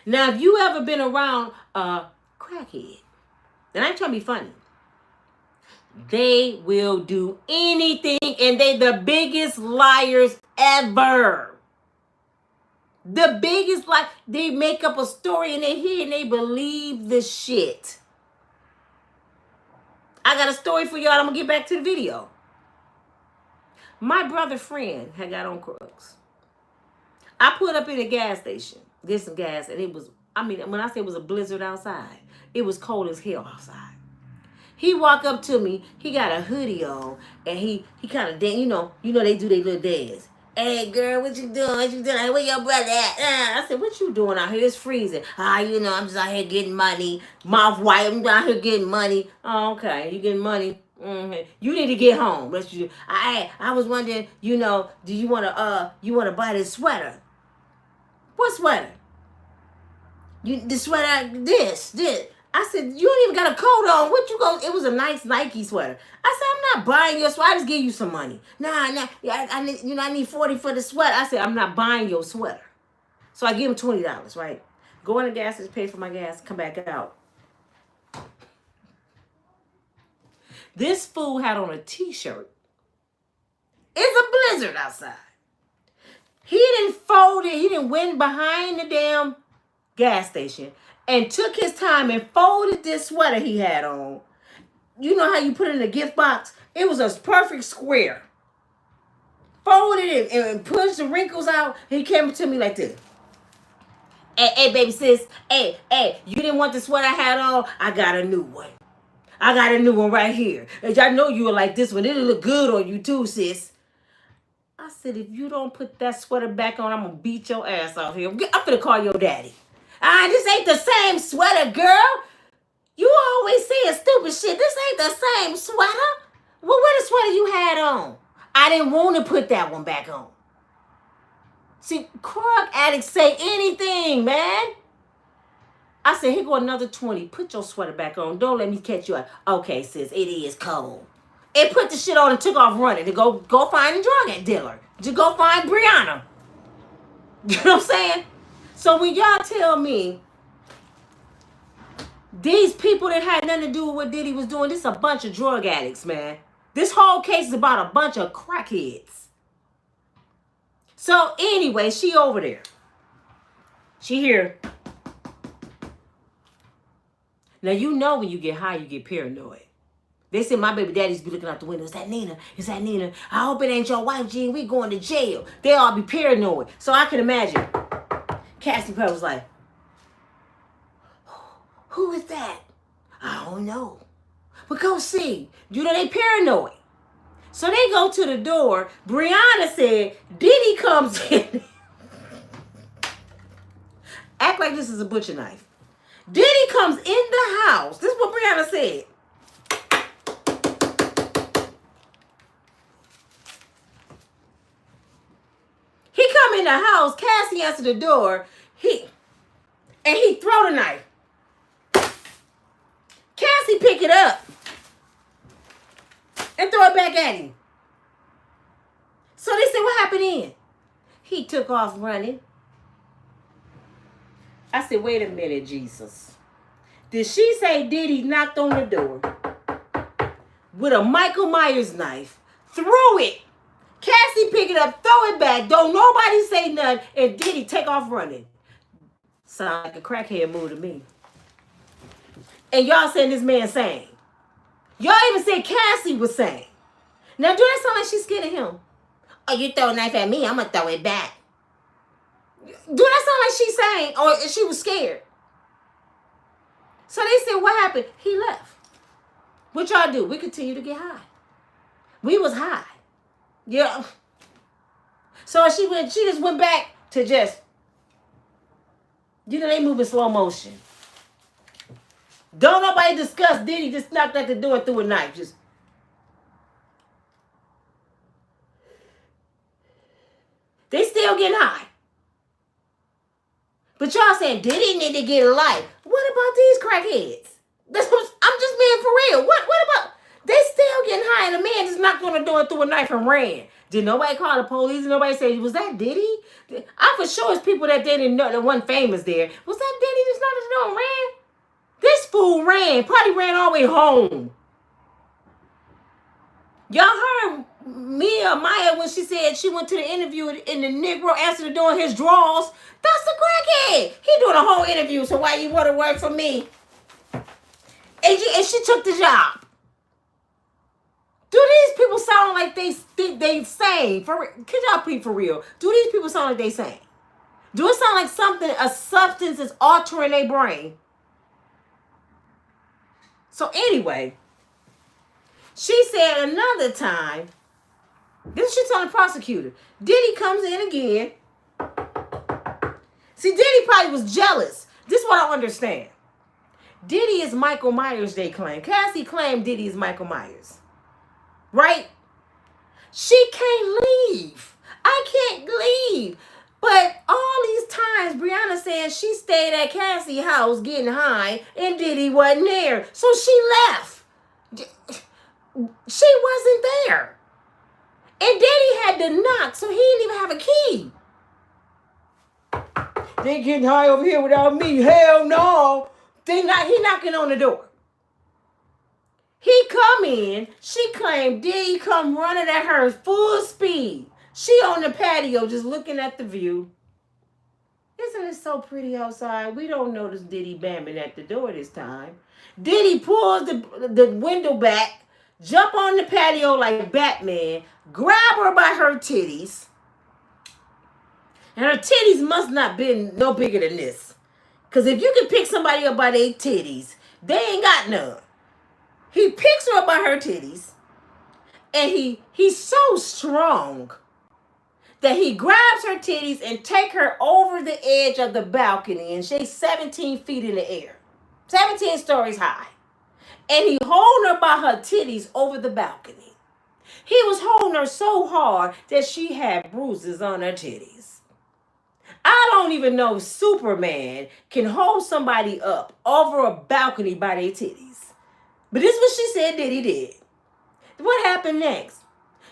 Now, if you ever been around a crackhead, and I ain't trying to be funny, they will do anything, and they the biggest liars ever. The biggest lie. They make up a story in their head and they believe the shit. I got a story for y'all. I'm going to get back to the video. My brother friend had got on crooks. I put up in a gas station, get some gas, and it was, I mean, when I say it was a blizzard outside, it was cold as hell outside. He walked up to me, he got a hoodie on, and he kind of dance, they do their little dance. Hey girl, what you doing? What you doing? Where your brother at? I said, what you doing out here? It's freezing. I'm just out here getting money. Mouth white, I'm out here getting money. Oh, okay, you getting money? Mm-hmm. You need to get home. That's what you do. I was wondering, do you wanna buy this sweater? What sweater? The sweater, this. I said, you don't even got a coat on. What you go? It was a nice Nike sweater. I said, I'm not buying your sweater. I just give you some money. Nah. I need 40 for the sweater. I said, I'm not buying your sweater. So I give him $20, right? Go in the gas station, pay for my gas, come back out. This fool had on a t-shirt. It's a blizzard outside. He didn't fold it. He didn't went behind the damn gas station and took his time and folded this sweater he had on. You know how you put it in a gift box? It was a perfect square. Folded it and pushed the wrinkles out. He came to me like this. Hey, baby sis. Hey, you didn't want the sweater I had on? I got a new one. I got a new one right here. And I know you were like this one. It'll look good on you too, sis. I said, if you don't put that sweater back on, I'm going to beat your ass out here. I'm going to call your daddy. This ain't the same sweater, girl. You always saying stupid shit. This ain't the same sweater. Well, what the sweater you had on? I didn't want to put that one back on. See, crack addicts say anything, man. I said, here go another 20. Put your sweater back on. Don't let me catch you out. Okay, sis, it is cold. It put the shit on and took off running to go find a drug dealer. To go find Brianna. You know what I'm saying? So when y'all tell me these people that had nothing to do with what Diddy was doing, this is a bunch of drug addicts, man. This whole case is about a bunch of crackheads. So anyway, she over there. She here. Now you know when you get high, you get paranoid. They said my baby daddies be looking out the window. Is that Nina? Is that Nina? I hope it ain't your wife, Gene. We going to jail. They all be paranoid. So I can imagine. Cassie probably was like, who is that? I don't know. But go see. You know, they paranoid. So they go to the door. Brianna said, Diddy comes in. Act like this is a butcher knife. Diddy comes in the house. This is what Brianna said. He come in the house. Cassie answered the door. He throw the knife. Cassie pick it up and throw it back at him. So they said, what happened then? He took off running. I said, wait a minute, Jesus. Did she say Diddy knocked on the door with a Michael Myers knife, threw it, Cassie pick it up, throw it back, don't nobody say nothing, and Diddy take off running? Sound like a crackhead move to me. And y'all saying this man sane. Y'all even said Cassie was sane. Now, do that sound like she's scared of him? Oh, you throw a knife at me, I'm going to throw it back. Do that sound like she's sane or she was scared? So they said, what happened? He left. What y'all do? We continue to get high. We was high. Yeah. So she just went back to just, they move in slow motion. Don't nobody discuss Diddy just knocked at the door and threw a knife. Just. They still getting high. But y'all saying Diddy need to get a life. What about these crackheads? I'm just being for real. What about? They still getting high and the man just knocked on the door and threw a knife and ran. Did nobody call the police? Nobody say, was that Diddy? I for sure it's people that they didn't know, that wasn't famous there. Was that Diddy just knocked on the door and ran? This fool ran. Probably ran all the way home. Y'all heard Maya when she said she went to the interview and the Negro answered the door in his drawers. That's the crackhead. He doing a whole interview, so why you want to work for me? And she took the job. Do these people sound like they think they sing? Can y'all be for real? Do these people sound like they sing? Do it sound like a substance is altering their brain? So anyway, she said another time, this shit's on the prosecutor. Diddy comes in again. See, Diddy probably was jealous. This is what I don't understand. Diddy is Michael Myers, they claim. Cassie claimed Diddy is Michael Myers. Right? She can't leave. I can't leave. But all these times, Brianna said she stayed at Cassie's house getting high and Diddy wasn't there. So she left. She wasn't there. And Diddy had to knock, so he didn't even have a key. They getting high over here without me. Hell no. He knocking on the door. He come in. She claimed Diddy come running at her full speed. She on the patio just looking at the view. Isn't it so pretty outside? We don't notice Diddy bamming at the door this time. Diddy pulls the window back, jump on the patio like Batman, grab her by her titties. And her titties must not been no bigger than this. Because if you can pick somebody up by their titties, they ain't got none. He picks her up by her titties. And he's so strong that he grabs her titties and take her over the edge of the balcony. And she's 17 feet in the air. 17 stories high. And he holding her by her titties over the balcony. He was holding her so hard that she had bruises on her titties. I don't even know if Superman can hold somebody up over a balcony by their titties. But this is what she said that he did. What happened next?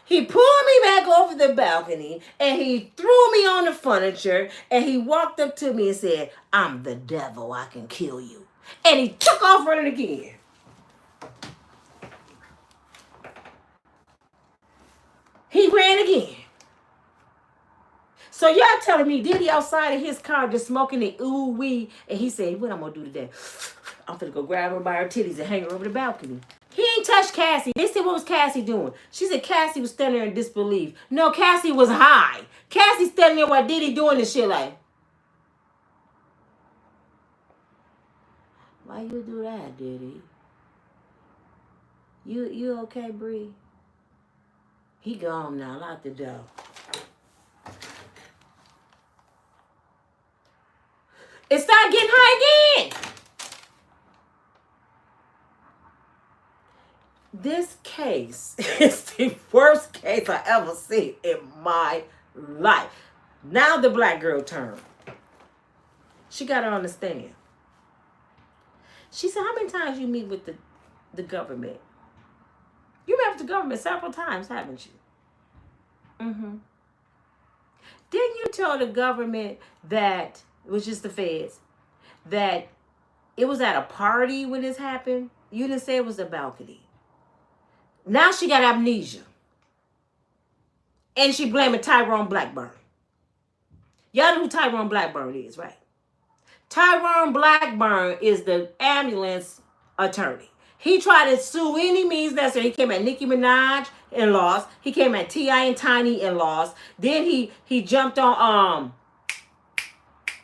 He pulled me back over the balcony and he threw me on the furniture and he walked up to me and said, "I'm the devil, I can kill you." And he took off running again. He ran again. So y'all telling me Diddy outside of his car just smoking the ooh-wee, and he said, "What I'm going to do today? I'm going to go grab her by her titties and hang her over the balcony." He ain't touched Cassie. They said, what was Cassie doing? She said Cassie was standing there in disbelief. No, Cassie was high. Cassie standing there while Diddy doing this shit like, "Why you do that, Diddy? You okay, Bree?" He gone now. Lock the door. It started getting high again. This case is the worst case I ever seen in my life. Now the black girl turn. She got to understand. She said, "How many times you meet with the government? You met with the government several times, haven't you?" Mm-hmm. Didn't you tell the government that, it was just the feds, that it was at a party when this happened? You didn't say it was a balcony. Now she got amnesia. And she blaming Tyrone Blackburn. Y'all know who Tyrone Blackburn is, right? Tyrone Blackburn is the ambulance attorney. He tried to sue any means necessary. He came at Nicki Minaj and lost. He came at T.I. and Tiny and lost. Then he jumped on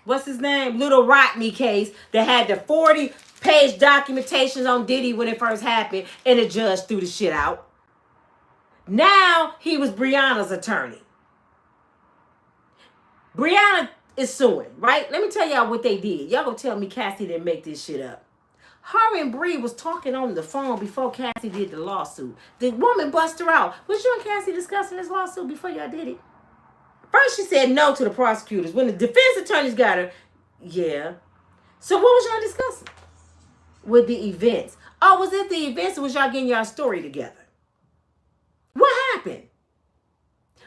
what's his name? Little Rodney case that had the 40-page documentations on Diddy when it first happened, and the judge threw the shit out. Now he was Brianna's attorney. Brianna is suing, right? Let me tell y'all what they did. Y'all gonna tell me Cassie didn't make this shit up. Her and Bree was talking on the phone before Cassie did the lawsuit. The woman bust her out. Was you and Cassie discussing this lawsuit before y'all did it? First she said no to the prosecutors. When the defense attorneys got her, yeah. So what was y'all discussing? With the events. Oh, was it the events or was y'all getting y'all story together? What happened?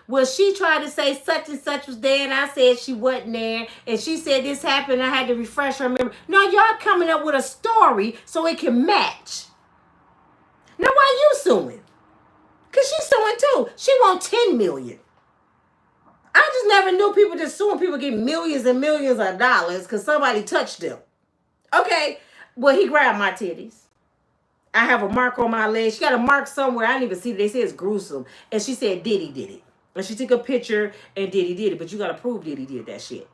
Well, she tried to say such and such was there, and I said she wasn't there. And she said this happened, I had to refresh her memory. No, y'all coming up with a story so it can match. Now, why you suing? Because she's suing too. She wants $10 million. I just never knew people just suing people get millions and millions of dollars because somebody touched them. Okay, well, he grabbed my titties. I have a mark on my leg. She got a mark somewhere. I didn't even see it. They say it's gruesome. And she said Diddy did it. And she took a picture and Diddy did it. But you got to prove Diddy did that shit.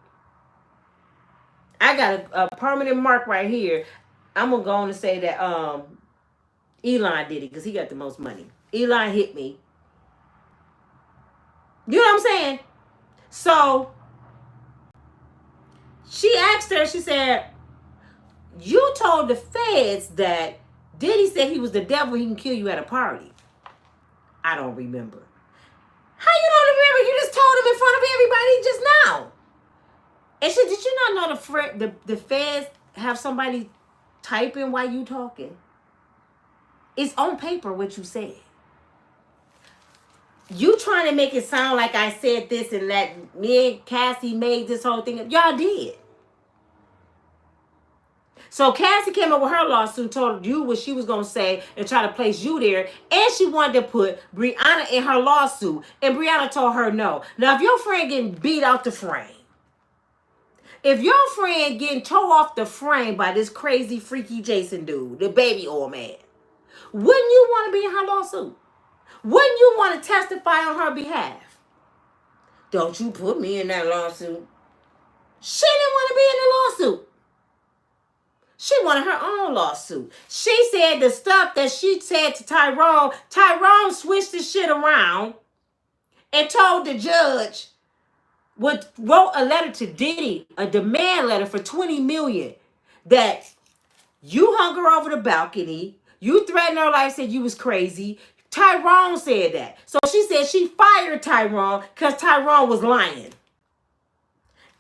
I got a permanent mark right here. I'm going to go on and say that Elon did it because he got the most money. Elon hit me. You know what I'm saying? So she asked her, she said, you told the feds that Diddy said he was the devil, he can kill you at a party. I don't remember. How you don't remember? You just told him in front of everybody just now. And she, did you not know the feds have somebody typing while you talking? It's on paper what you said. You trying to make it sound like I said this and that me and Cassie made this whole thing up. Y'all did. So Cassie came up with her lawsuit, told you what she was going to say and try to place you there. And she wanted to put Brianna in her lawsuit. And Brianna told her no. Now, if your friend getting beat out the frame, if your friend getting tore off the frame by this crazy, freaky Jason dude, the baby oil man, wouldn't you want to be in her lawsuit? Wouldn't you want to testify on her behalf? Don't you put me in that lawsuit. She didn't want to be in the lawsuit. She wanted her own lawsuit. She said the stuff that she said to Tyrone switched the shit around and told the judge, wrote a letter to Diddy, a demand letter for $20 million, that you hung her over the balcony, you threatened her life, said you was crazy. Tyrone said that. So she said she fired Tyrone because Tyrone was lying.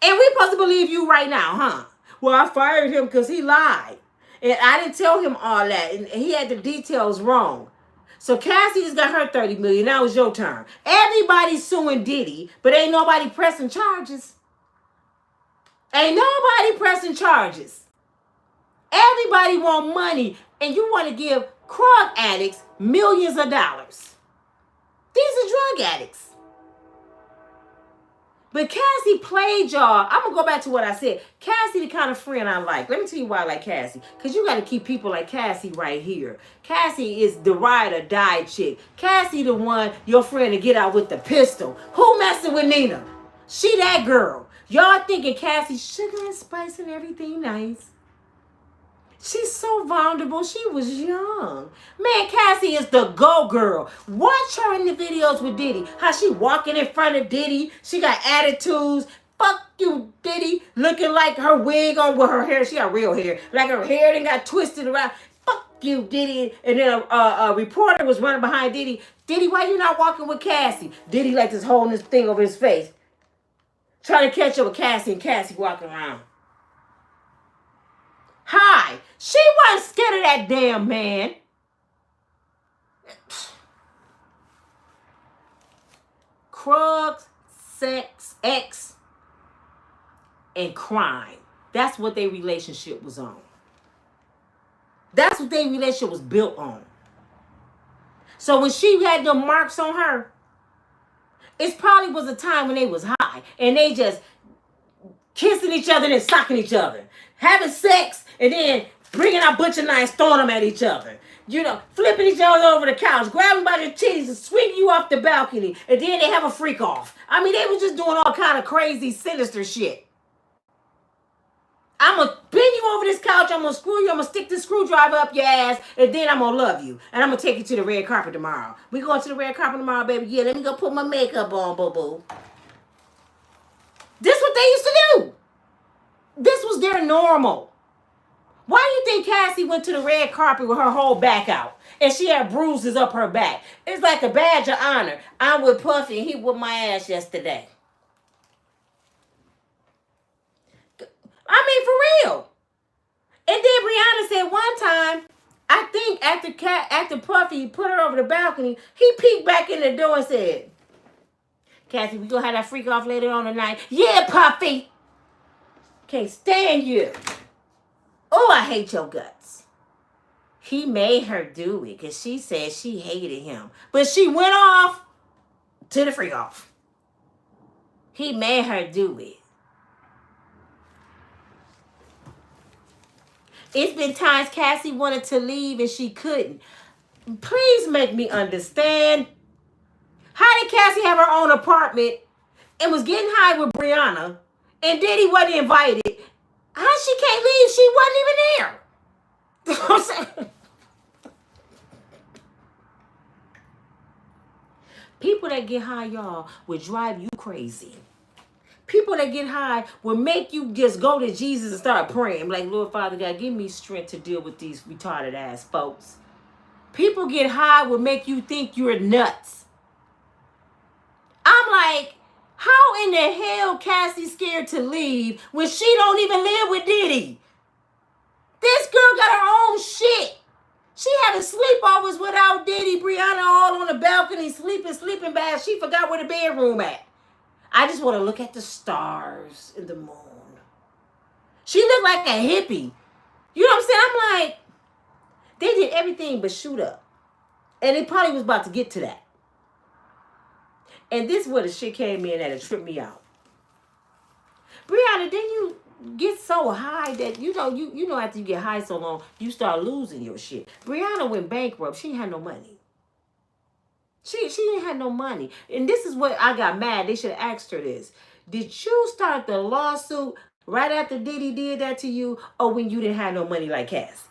And we supposed to believe you right now, huh? Well, I fired him because he lied. And I didn't tell him all that. And he had the details wrong. So Cassie just got her $30 million. Now it's your turn. Everybody's suing Diddy, but ain't nobody pressing charges. Ain't nobody pressing charges. Everybody want money. And you want to give drug addicts millions of dollars. These are drug addicts. But Cassie played y'all. I'm going to go back to what I said. Cassie the kind of friend I like. Let me tell you why I like Cassie. Because you got to keep people like Cassie right here. Cassie is the ride or die chick. Cassie the one, your friend, to get out with the pistol. Who messing with Nina? She that girl. Y'all thinking Cassie sugar and spice and everything nice. She's so vulnerable. She was young. Man, Cassie is the go girl. Watch her in the videos with Diddy. How she walking in front of Diddy. She got attitudes. Fuck you, Diddy. Looking like her wig on with her hair. She got real hair. Like her hair then got twisted around. Fuck you, Diddy. And then a reporter was running behind Diddy. Diddy, why you not walking with Cassie? Diddy like this holding this thing over his face. Trying to catch up with Cassie and Cassie walking around. Hi. She wasn't scared of that damn man. Drugs, sex, X, and crime. That's what their relationship was on. That's what their relationship was built on. So when she had the marks on her, it probably was a time when they was high and they just kissing each other and then socking each other. Having sex and then bringing out butcher knives, throwing them at each other. You know, flipping each other over the couch, grabbing by the titties and swinging you off the balcony. And then they have a freak off. I mean, they were just doing all kind of crazy, sinister shit. I'm going to bend you over this couch. I'm going to screw you. I'm going to stick the screwdriver up your ass. And then I'm going to love you. And I'm going to take you to the red carpet tomorrow. We going to the red carpet tomorrow, baby. Yeah, let me go put my makeup on, boo-boo. This is what they used to do. This was their normal. Why do you think Cassie went to the red carpet with her whole back out? And she had bruises up her back. It's like a badge of honor. I'm with Puffy and he whooped my ass yesterday. I mean, for real. And then Brianna said one time, I think after Puffy put her over the balcony, he peeked back in the door and said, Cassie, we gonna have that freak off later on tonight. Yeah, Puffy. Can't stand you. Oh, I hate your guts. He made her do it because she said she hated him. But she went off to the freak off. He made her do it. It's been times Cassie wanted to leave and she couldn't. Please make me understand. How did Cassie have her own apartment and was getting high with Brianna and Diddy wasn't invited? How she can't leave? She wasn't even there. You know what I'm saying? People that get high, y'all, will drive you crazy. People that get high will make you just go to Jesus and start praying. Like, Lord Father God, give me strength to deal with these retarded ass folks. People get high will make you think you're nuts. I'm like, how in the hell Cassie scared to leave when she don't even live with Diddy? This girl got her own shit. She having sleepovers without Diddy, Brianna all on the balcony, sleeping bags. She forgot where the bedroom at. I just want to look at the stars and the moon. She looked like a hippie. You know what I'm saying? I'm like, they did everything but shoot up. And it probably was about to get to that. And this is where the shit came in that it tripped me out. Brianna, didn't you get so high that you know after you get high so long, you start losing your shit? Brianna went bankrupt. She didn't have no money. She didn't have no money. And this is what I got mad. They should have asked her this. Did you start the lawsuit right after Diddy did that to you, or when you didn't have no money like Cassie?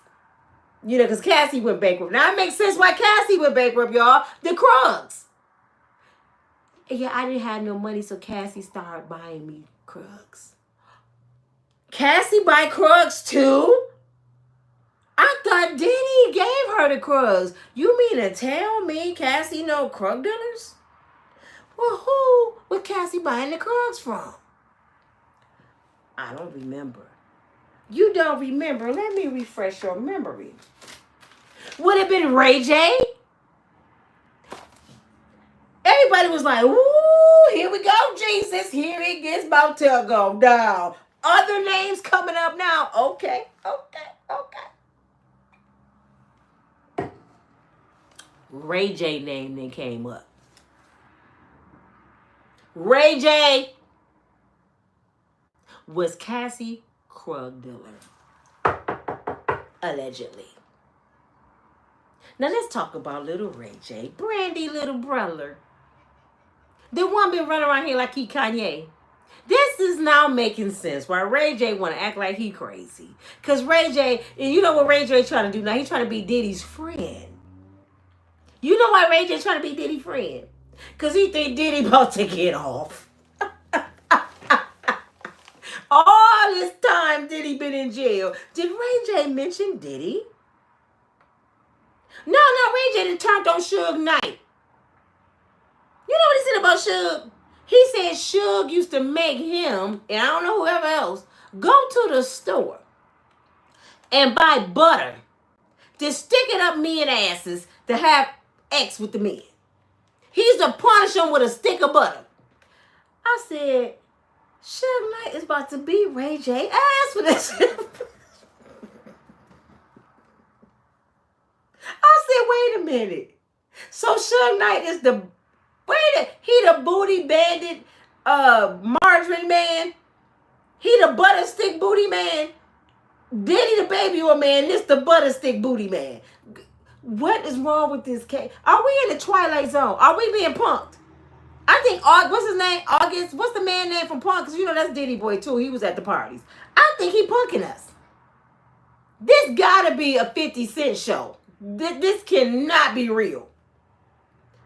You know, because Cassie went bankrupt. Now it makes sense why Cassie went bankrupt, y'all. The Krugs. Yeah, I didn't have no money, so Cassie started buying me Krugs. Cassie buy Krugs too? I thought Diddy gave her the Krugs. You mean to tell me Cassie no Krug dealers? Well, who was Cassie buying the Krugs from? I don't remember. You don't remember? Let me refresh your memory. Would it have been Ray J? Everybody was like, ooh, here we go, Jesus. Here it gets about to go down. Other names coming up now. Okay. Ray J name then came up. Ray J was Cassie Krug dealer. Allegedly. Now let's talk about little Ray J. Brandy little brother. The one been running around here like he Kanye. This is now making sense why Ray J want to act like he crazy. Because Ray J, and you know what Ray J trying to do now? He's trying to be Diddy's friend. You know why Ray J trying to be Diddy's friend? Because he think Diddy about to get off. All this time Diddy been in jail. Did Ray J mention Diddy? No, Ray J done turned on Suge Knight. You know what he said about Suge? He said Suge used to make him, and I don't know whoever else, go to the store and buy butter to stick it up men asses to have sex with the men. He used to punish them with a stick of butter. I said, Suge Knight is about to beat Ray J ass for this. I said, wait a minute. So Suge Knight is he the booty bandit margarine man? He the butter stick booty man? Diddy the baby oil man, this the butter stick booty man. What is wrong with this case? Are we in the Twilight Zone? Are we being punked? I think, what's his name? August. What's the man name from Punk? Because you know that's Diddy boy too. He was at the parties. I think he punking us. This gotta be a 50 Cent show. This cannot be real.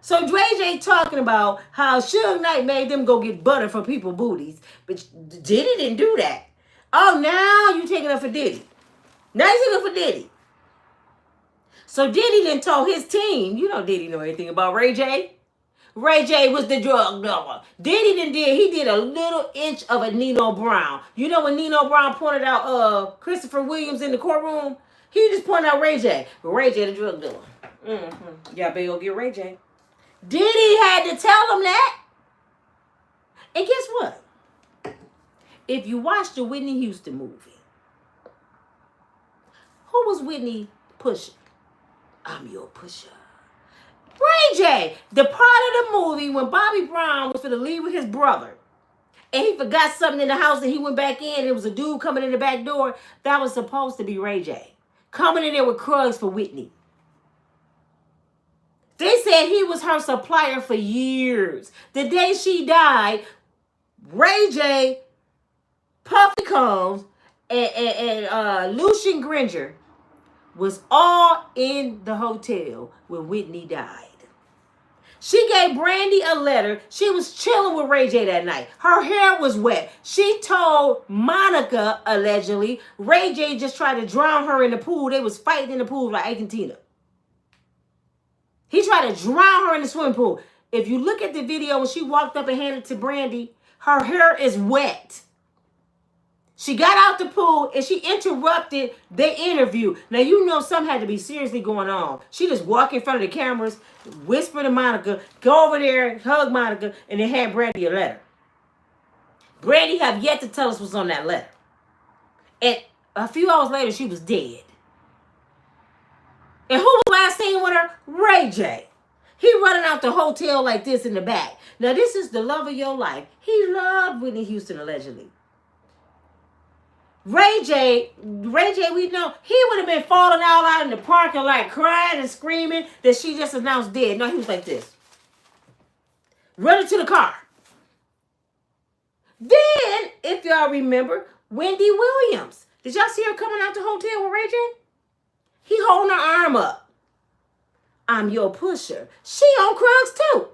So Ray J talking about how Suge Knight made them go get butter for people booties. But Diddy didn't do that. Oh, now you taking up for Diddy. Now you taking up for Diddy. So Diddy done told his team, you know Diddy know anything about Ray J. Ray J was the drug dealer. Diddy did a little inch of a Nino Brown. You know when Nino Brown pointed out Christopher Williams in the courtroom? He just pointed out Ray J. Ray J the drug dealer. Y'all better go get Ray J. Diddy had to tell him that. And guess what? If you watch the Whitney Houston movie, who was Whitney pushing? I'm your pusher. Ray J, the part of the movie when Bobby Brown was going to leave with his brother. and he forgot something in the house and he went back in. There was a dude coming in the back door. That was supposed to be Ray J. Coming in there with Krugs for Whitney. They said he was her supplier for years. The day she died, Ray J, Puffy Combs, and Lucian Granger was all in the hotel when Whitney died. She gave Brandy a letter. She was chilling with Ray J that night. Her hair was wet. She told Monica, allegedly, Ray J just tried to drown her in the pool. They was fighting in the pool like Ike and Tina. He tried to drown her in the swimming pool. If you look at the video when she walked up and handed it to Brandy, her hair is wet. She got out the pool and she interrupted the interview. Now, you know something had to be seriously going on. She just walked in front of the cameras, whispered to Monica, go over there, hug Monica, and then hand Brandy a letter. Brandy have yet to tell us what's on that letter. And a few hours later, she was dead. And who was last seen with her? Ray J. He running out the hotel like this in the back. Now, this is the love of your life. He loved Whitney Houston, allegedly. Ray J, we know, he would have been falling out in the parking lot, crying and screaming that she just announced dead. No, he was like this. Running to the car. Then, if y'all remember, Wendy Williams. Did y'all see her coming out the hotel with Ray J? He holding her arm up. I'm your pusher. She on Krugs too.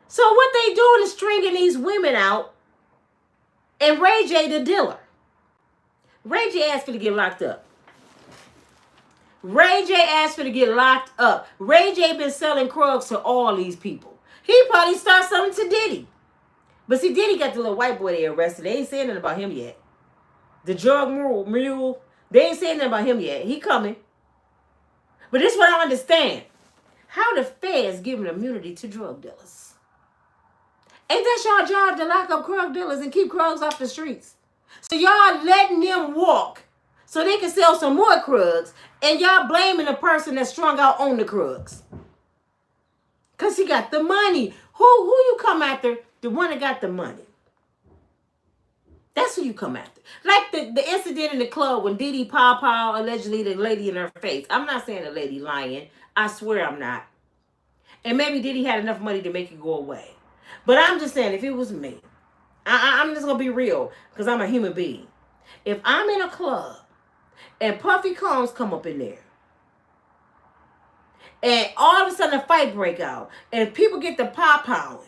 So what they doing is stringing these women out. And Ray J the dealer. Ray J asked for to get locked up. Ray J asked for to get locked up. Ray J been selling Krugs to all these people. He probably started selling to Diddy. But see, Diddy got the little white boy they arrested. They ain't saying nothing about him yet. The drug mule. They ain't saying nothing about him yet. He coming. But this is what I understand. How the feds giving immunity to drug dealers? Ain't that y'all job to lock up drug dealers and keep Krugs off the streets? So y'all letting them walk so they can sell some more Krugs, and y'all blaming the person that's strung out on the Krugs. Because he got the money. Who you come after? The one that got the money. That's who you come after. Like the incident in the club when Diddy Pow allegedly the lady in her face. I'm not saying the lady lying. I swear I'm not. And maybe Diddy had enough money to make it go away. But I'm just saying, if it was me, I'm just going to be real because I'm a human being. If I'm in a club and Puffy Combs come up in there and all of a sudden a fight break out and people get the pow-powing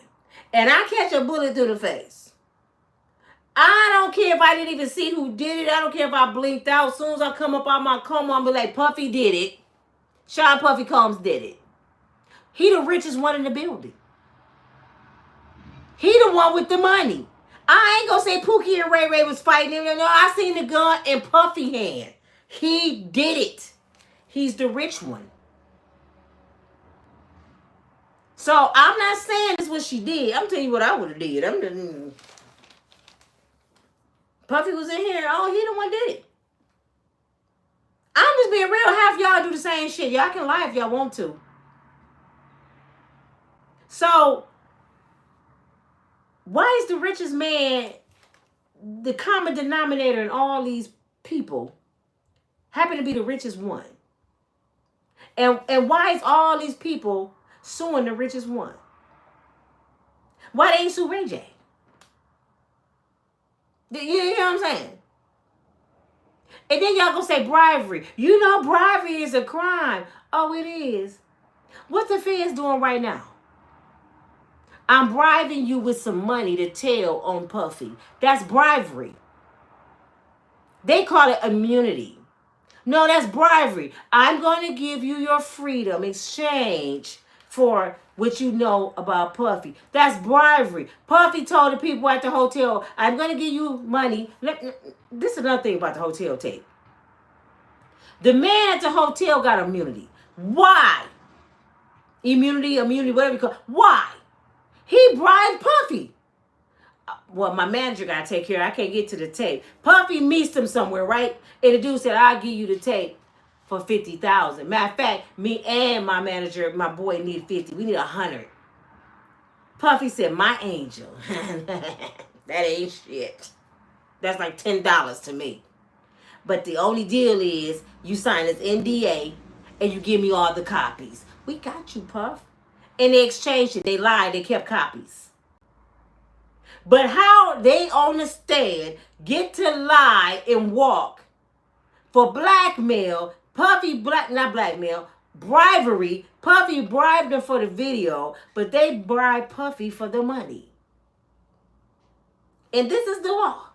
and I catch a bullet through the face, I don't care if I didn't even see who did it. I don't care if I blinked out. As soon as I come up out my coma, I'll be like, Puffy did it. Sean Puffy Combs did it. He the richest one in the building. He the one with the money. I ain't gonna say Pookie and Ray Ray was fighting him. No, I seen the gun in Puffy hand. He did it. He's the rich one. So I'm not saying this is what she did. I'm telling you what I would have did. Puffy was in here. Oh, he the one did it. I'm just being real. Half y'all do the same shit. Y'all can lie if y'all want to. So why is the richest man the common denominator in all these people happen to be the richest one? And why is all these people suing the richest one? Why they ain't sue Ray J? You know what I'm saying? And then y'all gonna say bribery. You know bribery is a crime. Oh, it is. What the feds doing right now? I'm bribing you with some money to tell on Puffy. That's bribery. They call it immunity. No, that's bribery. I'm going to give you your freedom in exchange for what you know about Puffy. That's bribery. Puffy told the people at the hotel, I'm going to give you money. This is another thing about the hotel tape. The man at the hotel got immunity. Why? Immunity, whatever you call it. Why? He bribed Puffy. Well, my manager got to take care. I can't get to the tape. Puffy meets him somewhere, right? And the dude said, I'll give you the tape for $50,000. Matter of fact, me and my manager, my boy, need 50. We need 100. Puffy said, my angel. That ain't shit. That's like $10 to me. But the only deal is you sign this NDA and you give me all the copies. We got you, Puff. And they exchanged it. They lied. They kept copies. But how they on the stand get to lie and walk for blackmail, bribery. Puffy bribed them for the video, but they bribed Puffy for the money. And this is the law.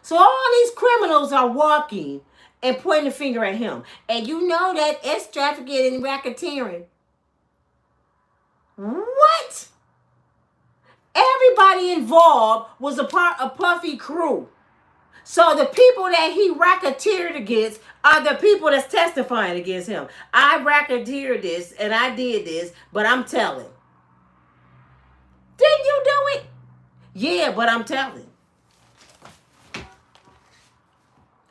So all these criminals are walking and pointing the finger at him. And you know that it's trafficking and racketeering. What? Everybody involved was a part of Puffy crew. So the people that he racketeered against are the people that's testifying against him. I racketeered this and I did this, but I'm telling. Didn't you do it? Yeah, but I'm telling.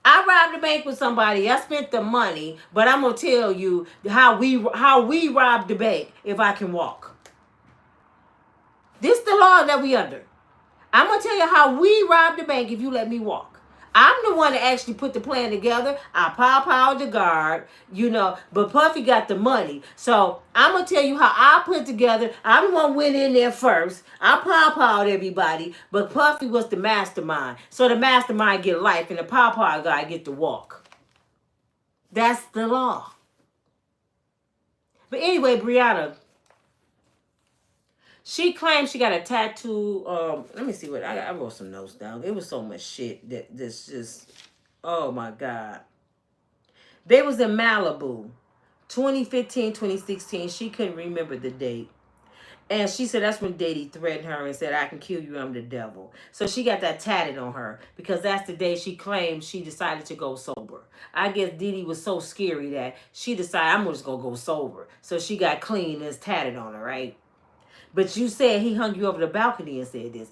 I robbed the bank with somebody. I spent the money, but I'm gonna tell you how we robbed the bank if I can walk. This the law that we under. I'm gonna tell you how we robbed the bank if you let me walk. I'm the one that actually put the plan together. I pow the guard, but Puffy got the money. So I'm going to tell you how I put together. I'm the one who went in there first. I pow everybody, but Puffy was the mastermind. So the mastermind get life and the pow guy get to walk. That's the law. But anyway, Brianna, she claims she got a tattoo. Let me see what I wrote some notes down. It was so much shit that this just, oh my God. They was in Malibu, 2015, 2016. She couldn't remember the date. And she said that's when Diddy threatened her and said, I can kill you, I'm the devil. So she got that tatted on her because that's the day she claimed she decided to go sober. I guess Diddy was so scary that she decided, I'm just going to go sober. So she got clean and it's tatted on her, right? But you said he hung you over the balcony and said this.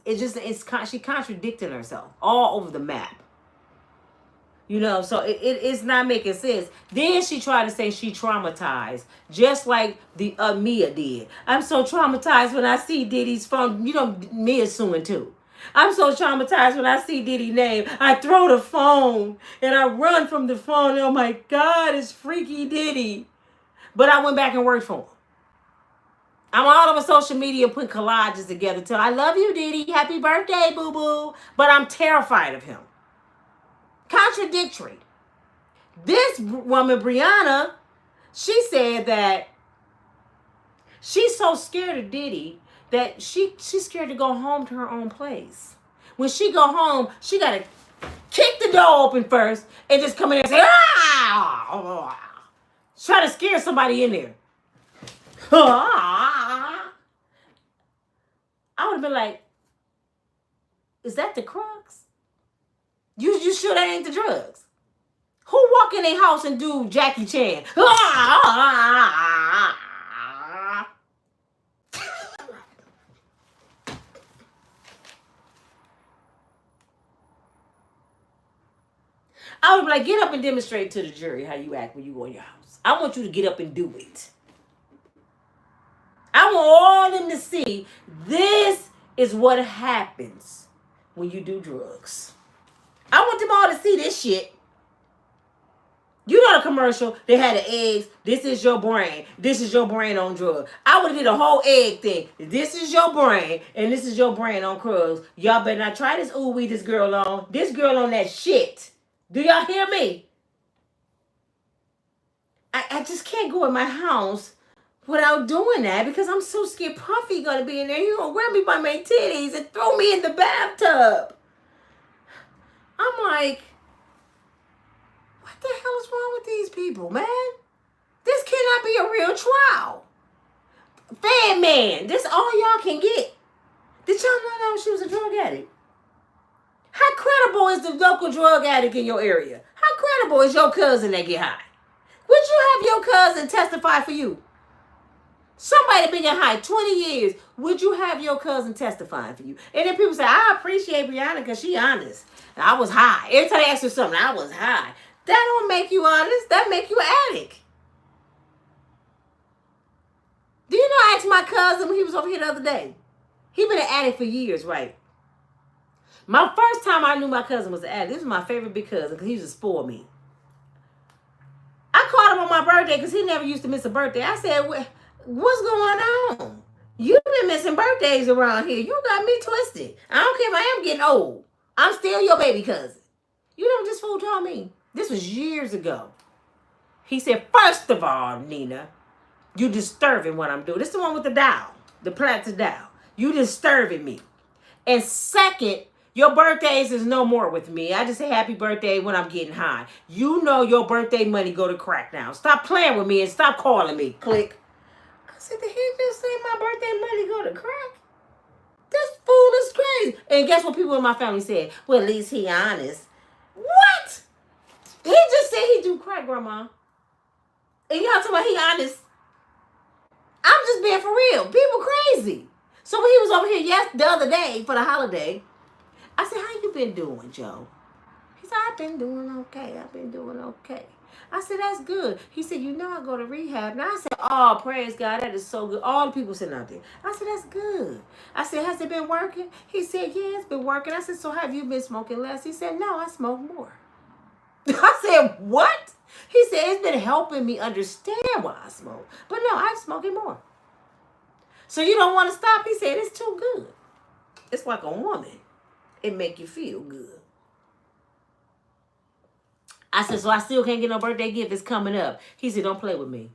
She contradicting herself all over the map. So it's not making sense. Then she tried to say she traumatized, just like the Mia did. I'm so traumatized when I see Diddy's phone. Mia's suing too. I'm so traumatized when I see Diddy's name. I throw the phone and I run from the phone. Oh my God, it's freaky Diddy. But I went back and worked for him. I'm all over social media putting collages together too. I love you, Diddy. Happy birthday, boo-boo. But I'm terrified of him. Contradictory. This woman, Brianna, she said that she's so scared of Diddy that she's scared to go home to her own place. When she go home, she got to kick the door open first and just come in and say, ah! Try to scare somebody in there. I would have been like, is that the crux? You sure that ain't the drugs? Who walk in their house and do Jackie Chan? I would be like, get up and demonstrate to the jury how you act when you go in your house. I want you to get up and do it. I want all of them to see this is what happens when you do drugs. I want them all to see this shit. You know the commercial, they had the eggs. This is your brain. This is your brain on drugs. I would have did a whole egg thing. This is your brain, and this is your brain on drugs. Y'all better not try this this girl on. This girl on that shit. Do y'all hear me? I just can't go in my house without doing that because I'm so scared Puffy gonna be in there. He gonna grab me by my titties and throw me in the bathtub. I'm like, what the hell is wrong with these people, man? This cannot be a real trial. Fan man, this all y'all can get. Did y'all not know she was a drug addict? How credible is the local drug addict in your area? How credible is your cousin that get high? Would you have your cousin testify for you? Somebody been getting high 20 years. Would you have your cousin testifying for you? And then people say, I appreciate Brianna because she honest. I was high. Every time they ask her something, I was high. That don't make you honest. That make you an addict. Do you know I asked my cousin when he was over here the other day? He been an addict for years, right? My first time I knew my cousin was an addict. This was my favorite big cousin because he used to spoil me. I called him on my birthday because he never used to miss a birthday. I said, what's going on? You've been missing birthdays around here. You got me twisted. I don't care if I am getting old. I'm still your baby cousin. You know what this fool told me? This was years ago. He said, first of all, Nina, you disturbing what I'm doing. This is the one with the dial, the platinum dial. You disturbing me. And second, your birthdays is no more with me. I just say happy birthday when I'm getting high. You know your birthday money go to crack now. Stop playing with me and stop calling me. Click. I said, did he just say my birthday money go to crack? This fool is crazy. And guess what people in my family said? Well, at least he honest. What? He just said he do crack, Grandma. And y'all talking about he honest. I'm just being for real. People crazy. So when he was over here the other day for the holiday, I said, how you been doing, Joe? He said, I've been doing okay. I said, that's good. He said, you know I go to rehab. And I said, oh, praise God, that is so good. All the people said nothing. I said, that's good. I said, has it been working? He said, yeah, it's been working. I said, so have you been smoking less? He said, no, I smoke more. I said, what? He said, it's been helping me understand why I smoke. But no, I'm smoking more. So you don't want to stop? He said, it's too good. It's like a woman. It make you feel good. I said, so I still can't get no birthday gift. It's coming up. He said, don't play with me.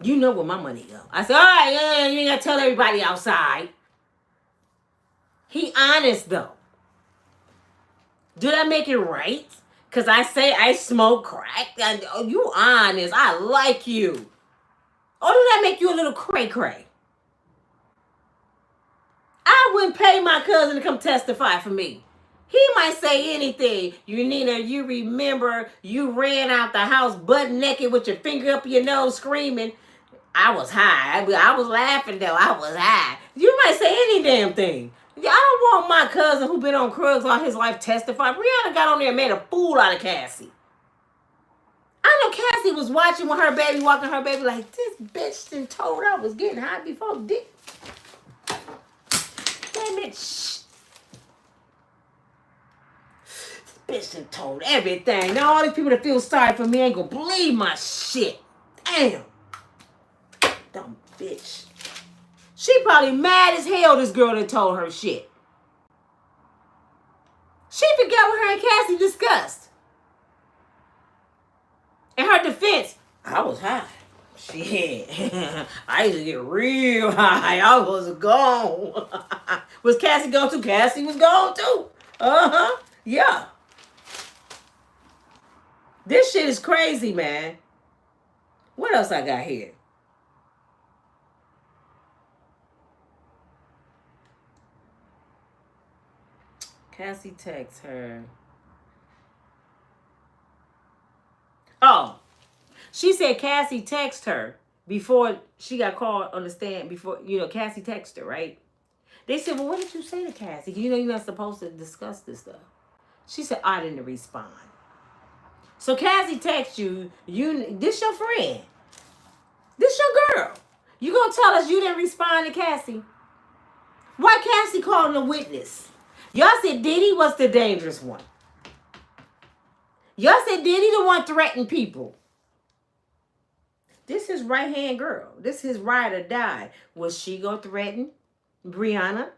You know where my money go. I said, all right, yeah, you ain't got to tell everybody outside. He honest, though. Do that make it right? Because I say I smoke crack. You honest. I like you. Or do that make you a little cray-cray? I wouldn't pay my cousin to come testify for me. He might say anything. You, Nina, you remember you ran out the house butt naked with your finger up your nose screaming. I was high. I was laughing though. I was high. You might say any damn thing. I don't want my cousin who been on drugs all his life testify. Brianna got on there and made a fool out of Cassie. I know Cassie was watching with her baby, walking her baby like, this bitch done told I was getting high before Dick. Damn it, shh. Bitch done told everything. Now all these people that feel sorry for me ain't gonna believe my shit. Damn. Dumb bitch. She probably mad as hell this girl that told her shit. She forgot what her and Cassie discussed. In her defense, I was high. Shit. I used to get real high. I was gone. Was Cassie gone too? Cassie was gone too. Uh-huh. Yeah. This shit is crazy, man. What else I got here? Cassie texts her. Oh, she said Cassie texted her before she got called on the stand. Before, Cassie texted her, right? They said, well, what did you say to Cassie? You know you're not supposed to discuss this stuff. She said, I didn't respond. So Cassie texts you, this your friend. This your girl. You gonna tell us you didn't respond to Cassie? Why Cassie calling a witness? Y'all said Diddy was the dangerous one. Y'all said Diddy the one threatening people. This is right-hand girl. This is ride or die. Was she gonna threaten Brianna?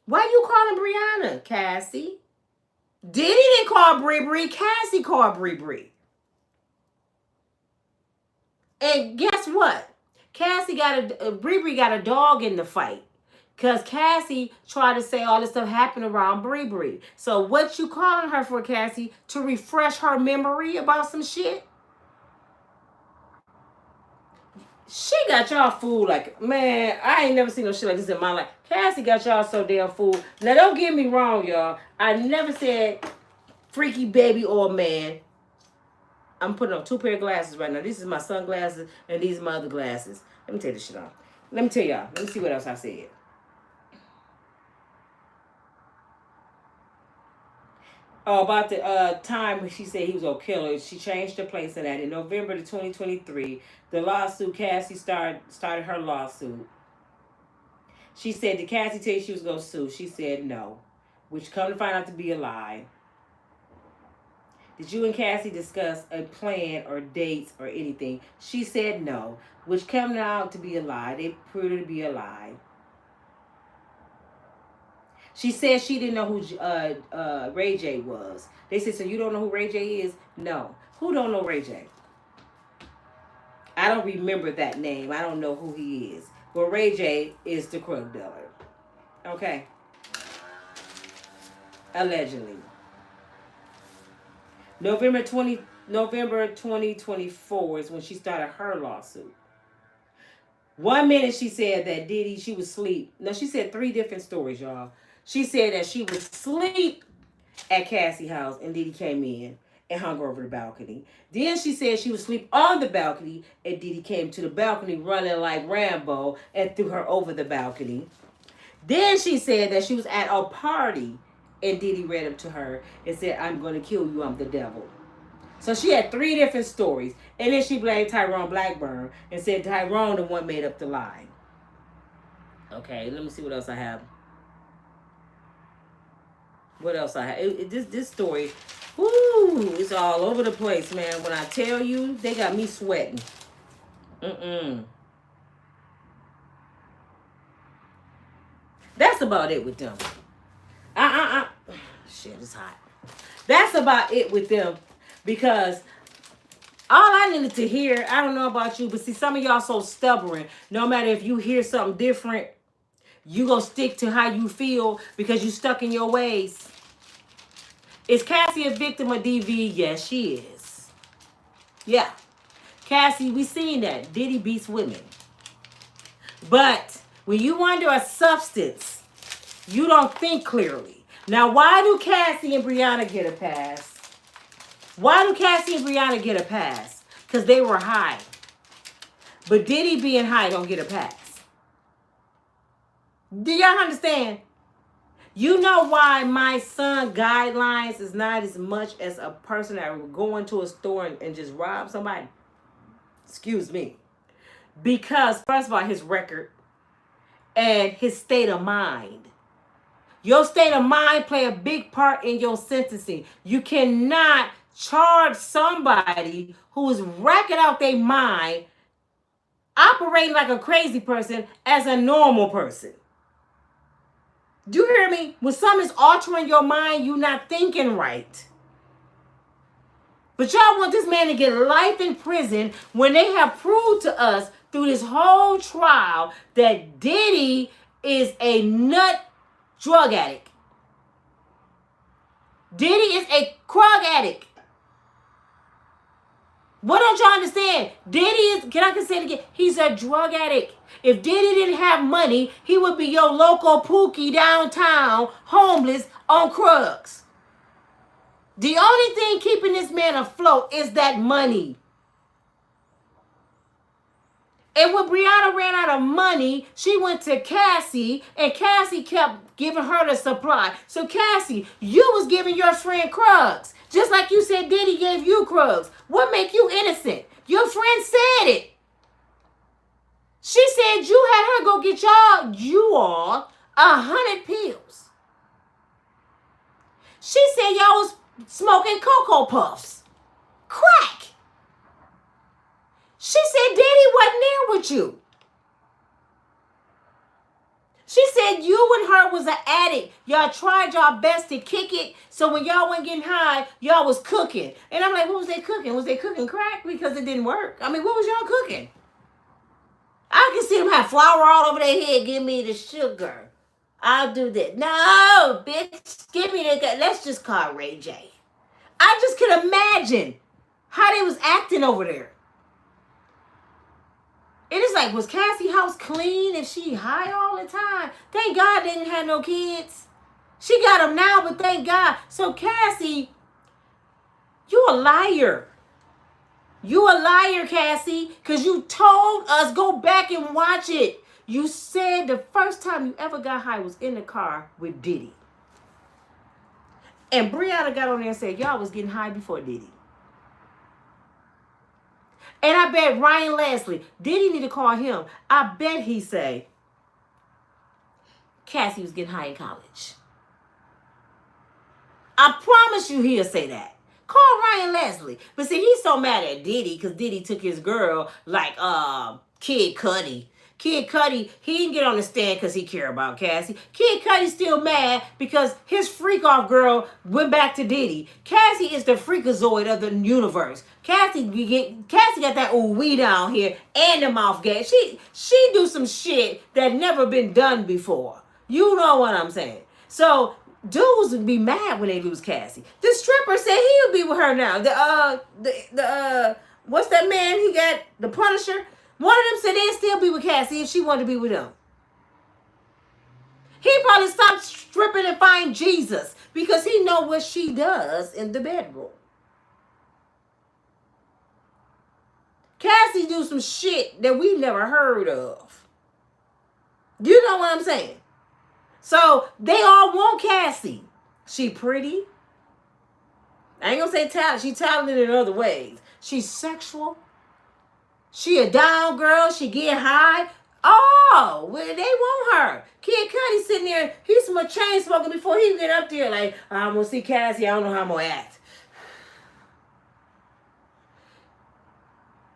Why you calling Brianna, Cassie? Diddy didn't call Bribery. Cassie called Bribery. And guess what? Bribery got a dog in the fight. Because Cassie tried to say all this stuff happened around Bribery. So what you calling her for, Cassie? To refresh her memory about some shit? She got y'all fooled like, man, I ain't never seen no shit like this in my life. Cassie got y'all so damn fooled. Now, don't get me wrong, y'all. I never said freaky baby or man. I'm putting on 2 pair of glasses right now. This is my sunglasses, and these are my other glasses. Let me take this shit off. Let me tell y'all. Let me see what else I said. Oh, about the time when she said he was gonna kill her. She changed the place of that. In November of 2023, the lawsuit, Cassie started her lawsuit. She said, did Cassie tell you she was going to sue? She said no, which come to find out to be a lie. Did you and Cassie discuss a plan or dates or anything? She said no, which came out to be a lie. They proved it to be a lie. She said she didn't know who Ray J was. They said, so you don't know who Ray J is? No. Who don't know Ray J? I don't remember that name. I don't know who he is. Well, Ray J is the drug dealer. Okay. Allegedly. November 2024 is when she started her lawsuit. 1 minute she said that Diddy, she was asleep. No, she said 3 different stories, y'all. She said that she was asleep at Cassie's house and Diddy came in and hung over the balcony. Then she said she was asleep on the balcony and Diddy came to the balcony running like Rambo and threw her over the balcony. Then she said that she was at a party and Diddy read up to her and said, I'm going to kill you, I'm the devil. So she had 3 different stories. And then she blamed Tyrone Blackburn and said Tyrone the one made up the lie. Okay, let me see what else I have. What else I have? This story, whoo, it's all over the place, man. When I tell you, they got me sweating. That's about it with them. Shit, it's hot. That's about it with them. Because all I needed to hear, I don't know about you, but see, some of y'all so stubborn. No matter if you hear something different, you gonna stick to how you feel because you stuck in your ways. Is Cassie a victim of DV? Yes, she is. Yeah. Cassie, we seen that. Diddy beats women. But when you under a substance, you don't think clearly. Now, why do Cassie and Brianna get a pass? Why do Cassie and Brianna get a pass? Because they were high. But Diddy being high don't get a pass. Do y'all understand? You know why my son guidelines is not as much as a person that would go into a store and just rob somebody? Excuse me. Because, first of all, his record and his state of mind. Your state of mind play a big part in your sentencing. You cannot charge somebody who is racking out their mind, operating like a crazy person as a normal person. Do you hear me? When something's altering your mind, you're not thinking right. But y'all want this man to get life in prison when they have proved to us through this whole trial that Diddy is a nut drug addict. Diddy is a drug addict. What don't y'all understand? Diddy is, can I say it again? He's a drug addict. If Diddy didn't have money, he would be your local Pookie downtown, homeless on drugs. The only thing keeping this man afloat is that money. And when Brianna ran out of money, she went to Cassie, and Cassie kept giving her the supply. So Cassie, you was giving your friend drugs, just like you said Diddy gave you drugs. What make you innocent? Your friend said it. She said you had her go get you all 100 pills. She said y'all was smoking Cocoa Puffs. Crack. She said Diddy wasn't there with you. She said you and her was an addict. Y'all tried y'all best to kick it. So when y'all wasn't getting high, y'all was cooking. And I'm like, what was they cooking? Was they cooking crack? Because it didn't work. I mean, what was y'all cooking? I can see them have flour all over their head. Give me the sugar. I'll do that. No, bitch. Give me the... Let's just call Ray J. I just could imagine how they was acting over there. It is like, was Cassie's house clean if she high all the time? Thank God they didn't have no kids. She got them now, but thank God. So Cassie, you a liar. You a liar, Cassie, because you told us, go back and watch it. You said the first time you ever got high was in the car with Diddy. And Brianna got on there and said, y'all was getting high before Diddy. And I bet Ryan Leslie, Diddy need to call him. I bet he say, Cassie was getting high in college. I promise you he'll say that. Call Ryan Leslie. But see, he's so mad at Diddy because Diddy took his girl like Kid Cudi. Kid Cudi, he didn't get on the stand because he cared about Cassie. Kid Cudi's still mad because his freak-off girl went back to Diddy. Cassie is the freakazoid of the universe. Cassie got that ooh wee down here and the mouth gag. She do some shit that never been done before. You know what I'm saying? So dudes would be mad when they lose Cassie. The stripper said he'll be with her now. What's that man he got? The Punisher. One of them said they'd still be with Cassie if she wanted to be with him. He probably stopped stripping and find Jesus because he know what she does in the bedroom. Cassie do some shit that we never heard of. You know what I'm saying? So they all want Cassie. She pretty. I ain't gonna say talent. She talented in other ways. She's sexual. She a down girl. She get high. Oh, well, they want her. Kid Cudi sitting there. He's some chain smoking before he get up there. Like, I'm gonna see Cassie. I don't know how I'm gonna act.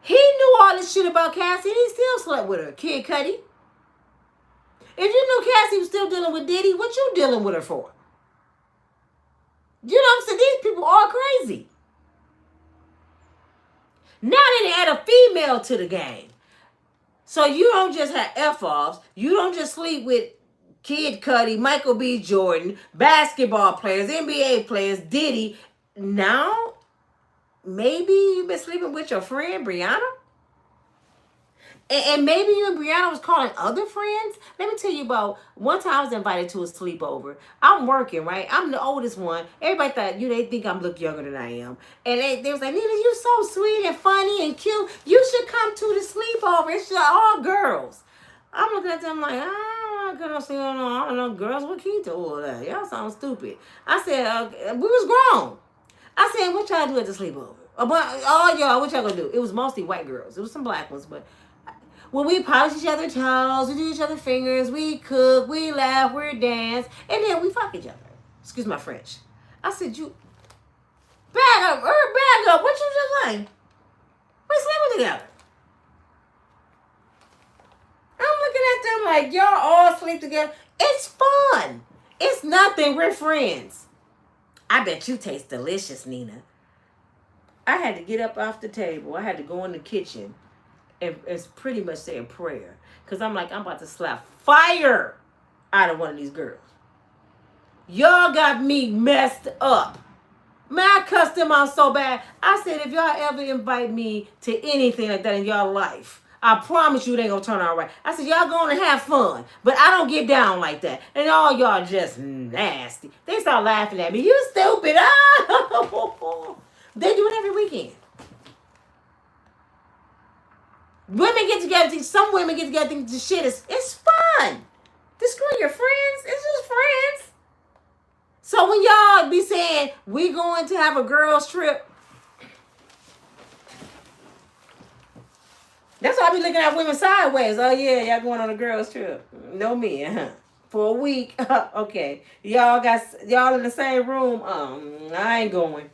He knew all this shit about Cassie and he still slept with her. Kid Cudi. If you knew Cassie was still dealing with Diddy, what you dealing with her for? You know what I'm saying? These people are crazy. Now they add a female to the game. So you don't just have F-offs. You don't just sleep with Kid Cudi, Michael B. Jordan, basketball players, NBA players, Diddy. Now, maybe you've been sleeping with your friend, Brianna? And maybe you and Brianna was calling other friends. Let me tell you about one time I was invited to a sleepover. I'm working, right? I'm the oldest one. Everybody thought, they think I'm look younger than I am. And they was like, Nina, you so sweet and funny and cute. You should come to the sleepover. It's all girls. I'm looking at them like, I don't know, girls. What can you do all that? Y'all sound stupid. I said, we was grown. I said, what y'all do at the sleepover? All y'all, what y'all gonna do? It was mostly white girls. It was some black ones, but when we polish each other's toes, we do each other's fingers, we cook, we laugh, we dance, and then we fuck each other. Excuse my French. I said, you bag up, what you just like? We sleeping together. I'm looking at them like, y'all all sleep together. It's fun. It's nothing. We're friends. I bet you taste delicious, Nina. I had to get up off the table. I had to go in the kitchen. And it's pretty much saying prayer. Because I'm like, I'm about to slap fire out of one of these girls. Y'all got me messed up. Man, I cussed them out so bad. I said, if y'all ever invite me to anything like that in y'all life, I promise you they ain't gonna turn out right. I said, y'all gonna have fun. But I don't get down like that. And all y'all just nasty. They start laughing at me. You stupid. They do it every weekend. Women get together. Some women get together. Think the shit it's fun. To screw your friends. It's just friends. So when y'all be saying we going to have a girls trip, that's why I be looking at women sideways. Oh yeah, y'all going on a girls trip? No me, for a week. Okay, y'all in the same room. I ain't going.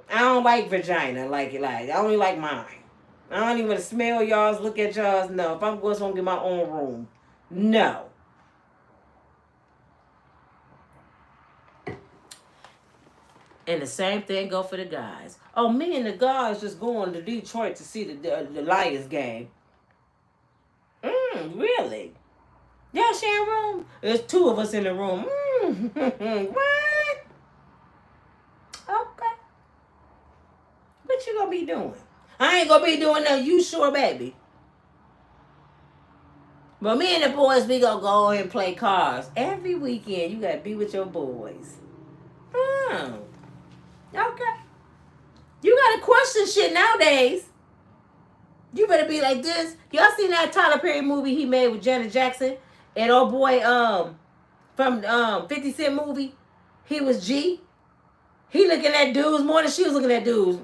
I don't like vagina like it. Like I only like mine. I don't even smell y'all's, look at y'all's. No, if I'm going to get my own room, no. And the same thing go for the guys. Oh, me and the guys just going to Detroit to see the Lions game. Really? Y'all share a room? There's two of us in the room. What? Okay. What you gonna be doing? I ain't gonna be doing nothing. You sure, baby? But me and the boys, we gonna go and play cards. Every weekend, you gotta be with your boys. Okay. You gotta question shit nowadays. You better be like this. Y'all seen that Tyler Perry movie he made with Janet Jackson? And old boy, from 50 Cent movie, he was G. He looking at dudes more than she was looking at dudes.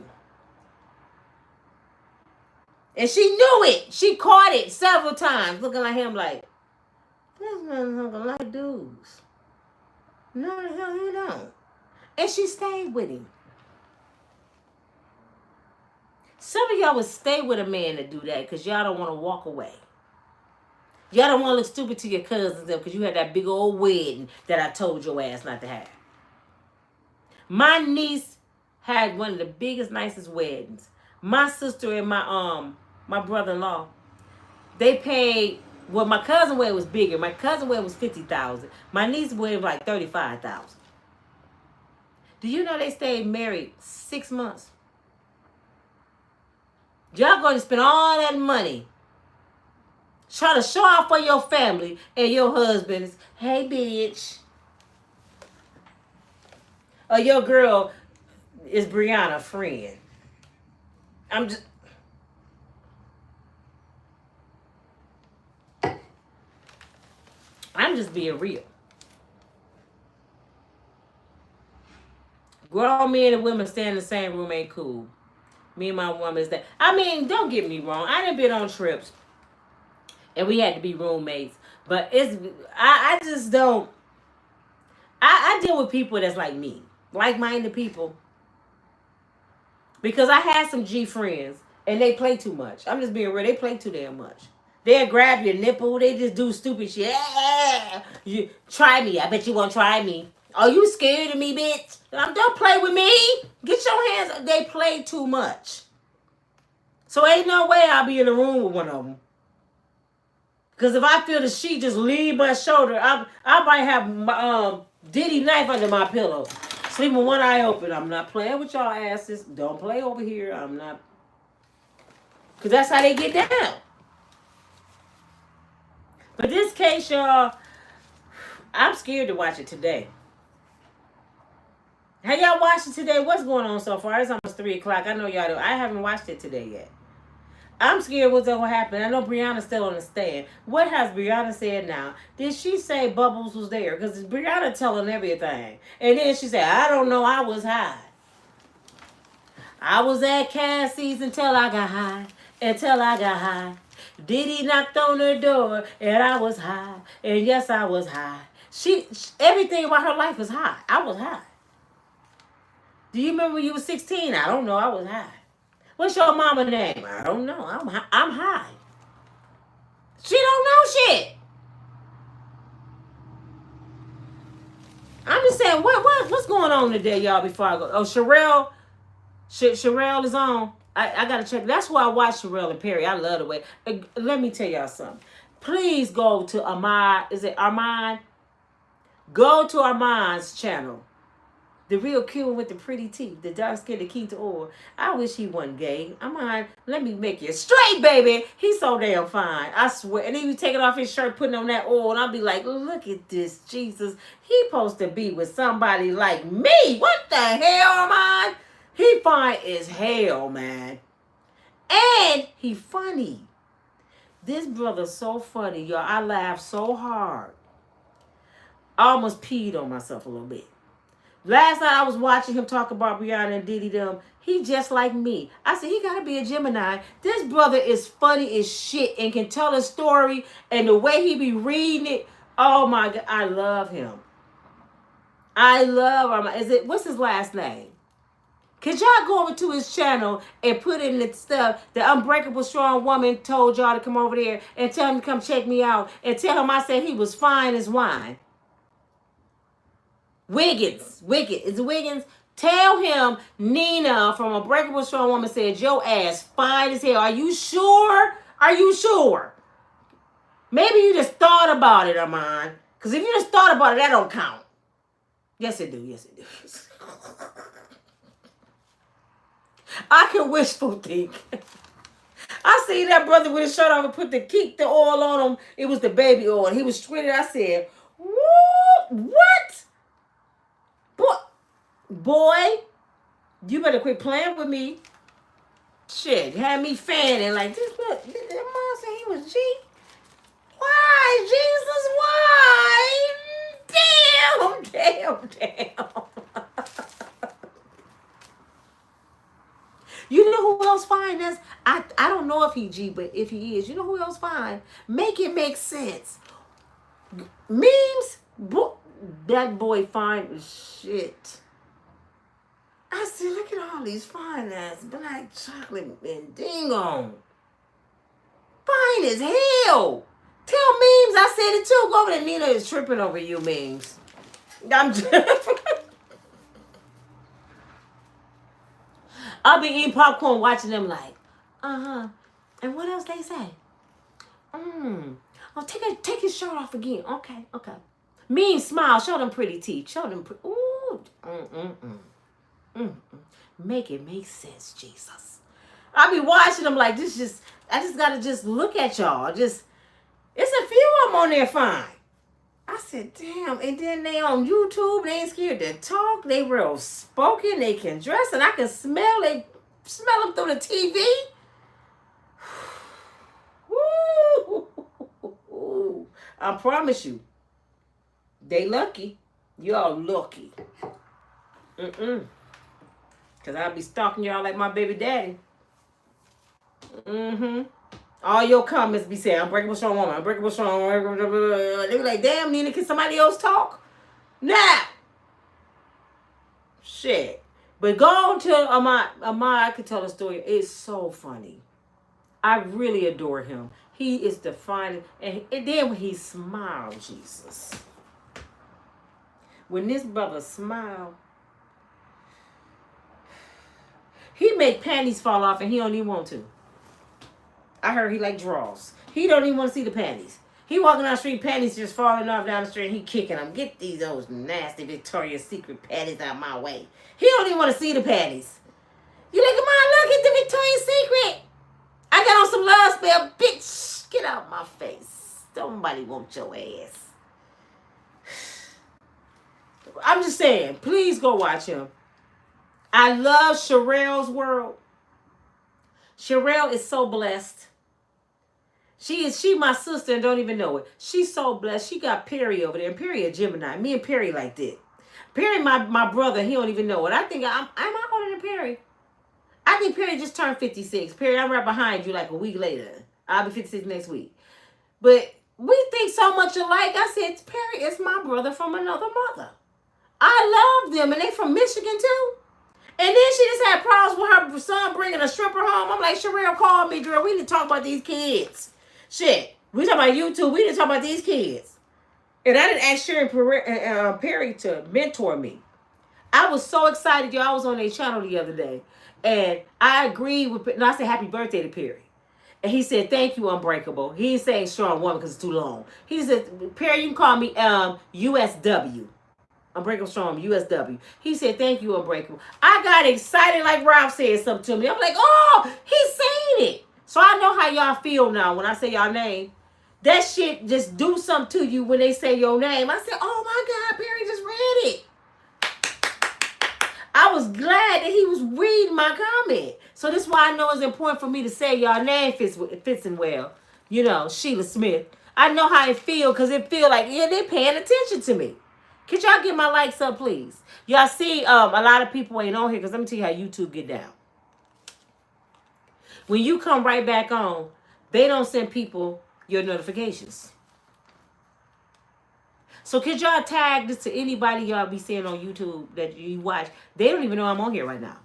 And she knew it. She caught it several times, looking like him like, This motherfucker like dudes. No, the hell he don't. And she stayed with him. Some of y'all would stay with a man to do that because y'all don't want to walk away. Y'all don't want to look stupid to your cousins because you had that big old wedding that I told your ass not to have. My niece had one of the biggest, nicest weddings. My sister and my brother-in-law, they paid. Well, my cousin wedding was bigger. My cousin wedding was $50,000. My niece wedding was like $35,000. Do you know they stayed married 6 months? Y'all going to spend all that money trying to show off for your family and your husbands. Hey, bitch. Or your girl is Brianna friend. I'm just being real. Grown men and women staying in the same room ain't cool. Me and my woman is that. I mean, don't get me wrong. I done been on trips and we had to be roommates. But I just don't. I deal with people that's like me. Like-minded people. Because I had some G friends and they play too much. I'm just being real. They play too damn much. They'll grab your nipple. They just do stupid shit. You try me. I bet you won't try me. Are you scared of me, bitch? Don't play with me. Get your hands. They play too much. So ain't no way I'll be in the room with one of them. Because if I feel the sheet just leave my shoulder, I might have my Diddy knife under my pillow. Sleep with one eye open. I'm not playing with y'all asses. Don't play over here. I'm not. Because that's how they get down. But this case, y'all, I'm scared to watch it today. Have y'all watched it today? What's going on so far? It's almost 3 o'clock. I know y'all do. I haven't watched it today yet. I'm scared what's going to happen. I know Brianna's still on the stand. What has Brianna said now? Did she say Bubbles was there? Because Brianna telling everything. And then she said, I don't know. I was high. I was at Cassie's until I got high. Until I got high. Diddy knocked on her door and I was high. And yes, I was high. Everything about her life was high. I was high. Do you remember when you were 16? I don't know. I was high. What's your mama name? I don't know. I'm high. She don't know shit. I'm just saying, what's going on today, y'all, before I go? Oh, Sherelle is on. I got to check. That's why I watch Sherelle and Perry. I love the way. Let me tell y'all something. Please go to Armand. Is it Armand? Go to Armand's channel. The real cute with the pretty teeth. The dark skin, the key to oil. I wish he wasn't gay. Armand, let me make you straight, baby. He's so damn fine. I swear. And he be taking off his shirt, putting on that oil. And I'll be like, look at this, Jesus. He supposed to be with somebody like me. What the hell, Armand? He fine as hell, man. And he funny. This brother's so funny, y'all. I laughed so hard. I almost peed on myself a little bit. Last night I was watching him talk about Brianna and Diddy them. He just like me. I said, he got to be a Gemini. This brother is funny as shit and can tell a story. And the way he be reading it, oh my God, I love him. I love him. What's his last name? Could y'all go over to his channel and put in the stuff, the Unbreakable Strong Woman told y'all to come over there and tell him to come check me out and tell him I said he was fine as wine. Wiggins. Is it Wiggins? Tell him Nina from Unbreakable Strong Woman said your ass fine as hell. Are you sure? Are you sure? Maybe you just thought about it, Armand. Because if you just thought about it, that don't count. Yes, it do. Yes, it do. I can wishful think. I seen that brother with his shirt off and put the oil on him. It was the baby oil. He was straight. I said, what? Boy, you better quit playing with me. Shit, had me fanning like this. Look, that mom said he was G. Why, Jesus? Why? Damn. You know who else fine? I don't know if he G, but if he is, you know who else fine? Make it make sense. Memes? That boy fine as shit. I said, look at all these fine ass black chocolate and dingo. Fine as hell. Tell Memes I said it too. Go over there. Nina is tripping over you, Memes. I'm just... I'll be eating popcorn watching them like, uh-huh. And what else they say? Oh, take his shirt off again. Okay. Mean smile. Show them pretty teeth. Show them pretty. Ooh. Make it make sense, Jesus. I'll be watching them like this. I just gotta just look at y'all. It's a few of them on there fine. I said, damn. And then they on YouTube. They ain't scared to talk. They real spoken. They can dress, and I can smell. They smell them through the TV. Woo! I promise you, they lucky. Y'all lucky. Cause I'll be stalking y'all like my baby daddy. All your comments be saying, unbreakable strong woman, unbreakable strong woman. They be like, damn, Nina, can somebody else talk? Nah. Shit. But go on to Ahmad. I could tell a story. It's so funny. I really adore him. He is the finest. And then when he smiled, Jesus. When this brother smiled, he make panties fall off and he don't even want to. I heard he like draws. He don't even want to see the panties. He walking down the street, panties just falling off down the street, and he kicking them. Get those nasty Victoria's Secret panties out my way. He don't even want to see the panties. You like, come on, look at the Victoria's Secret. I got on some love spell, bitch. Get out my face. Somebody want your ass. I'm just saying, please go watch him. I love Sherelle's world. Sherelle is so blessed. She my sister and don't even know it. She's so blessed. She got Perry over there. And Perry a Gemini. Me and Perry like that. Perry, my brother, he don't even know it. I think I'm older than Perry. I think Perry just turned 56. Perry, I'm right behind you like a week later. I'll be 56 next week. But we think so much alike. I said, Perry is my brother from another mother. I love them. And they from Michigan too. And then she just had problems with her son bringing a stripper home. I'm like, Sherelle called me, girl. We need to talk about these kids. Shit. We talk about YouTube. We need to talk about these kids. And I didn't ask Sharon Perry to mentor me. I was so excited, y'all. I was on their channel the other day. And I agreed with, and I said, happy birthday to Perry. And he said, thank you, Unbreakable. He ain't saying strong woman because it's too long. He said, Perry, you can call me USW. Unbreakable Strong, USW. He said, thank you, Unbreakable. I got excited like Ralph said something to me. I'm like, oh, he's saying it. So I know how y'all feel now when I say y'all name. That shit just do something to you when they say your name. I said, oh my God, Perry just read it. I was glad that he was reading my comment. So this is why I know it's important for me to say y'all name fits in well. You know, Sheila Smith. I know how it feel because it feel like, yeah, they paying attention to me. Could y'all get my likes up, please? Y'all see, a lot of people ain't on here because let me tell you how YouTube get down. When you come right back on, they don't send people your notifications. So could y'all tag this to anybody y'all be seeing on YouTube that you watch? They don't even know I'm on here right now.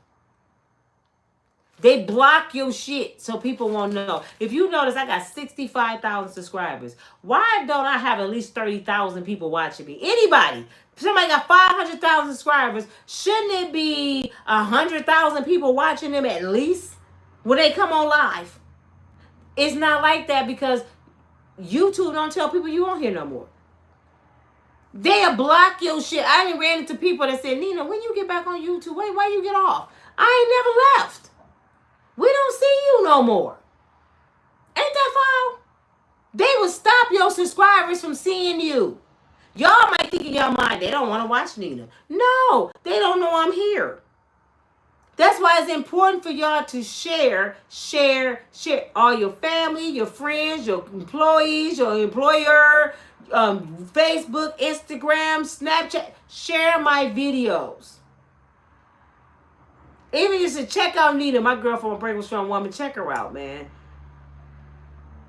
They block your shit so people won't know. If you notice, I got 65,000 subscribers. Why don't I have at least 30,000 people watching me? Anybody. If somebody got 500,000 subscribers, shouldn't it be 100,000 people watching them at least when they come on live? It's not like that because YouTube don't tell people you on here no more. They'll block your shit. I done ran into people that said, Nina, when you get back on YouTube, why you get off? I ain't never left. We don't see you no more. Ain't that foul? They will stop your subscribers from seeing you. Y'all might think in your mind, they don't want to watch Nina. No, they don't know I'm here. That's why it's important for y'all to share all your family, your friends, your employees, your employer, Facebook, Instagram, Snapchat. Share my videos. Even just to check out Nina, my girl from Unbreakable Strong Woman, check her out, man.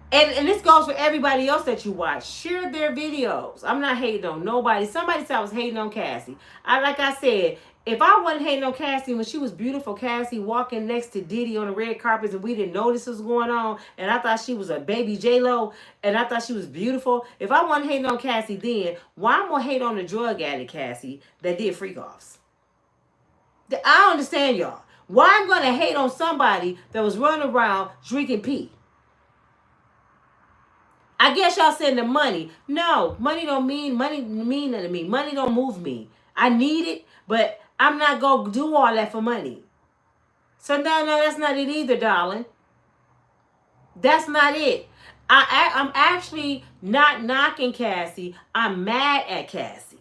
And this goes for everybody else that you watch. Share their videos. I'm not hating on nobody. Somebody said I was hating on Cassie. Like I said, if I wasn't hating on Cassie when she was beautiful, Cassie walking next to Diddy on the red carpets and we didn't know this was going on, and I thought she was a baby J-Lo, and I thought she was beautiful. If I wasn't hating on Cassie then, why am I hate on the drug addict Cassie that did freak offs? I don't understand y'all. Why I'm gonna hate on somebody that was running around drinking pee? I guess y'all saying the money. No, money mean nothing to me. Money don't move me. I need it, but I'm not gonna do all that for money. So no, that's not it either, darling. That's not it. I'm actually not knocking Cassie. I'm mad at Cassie.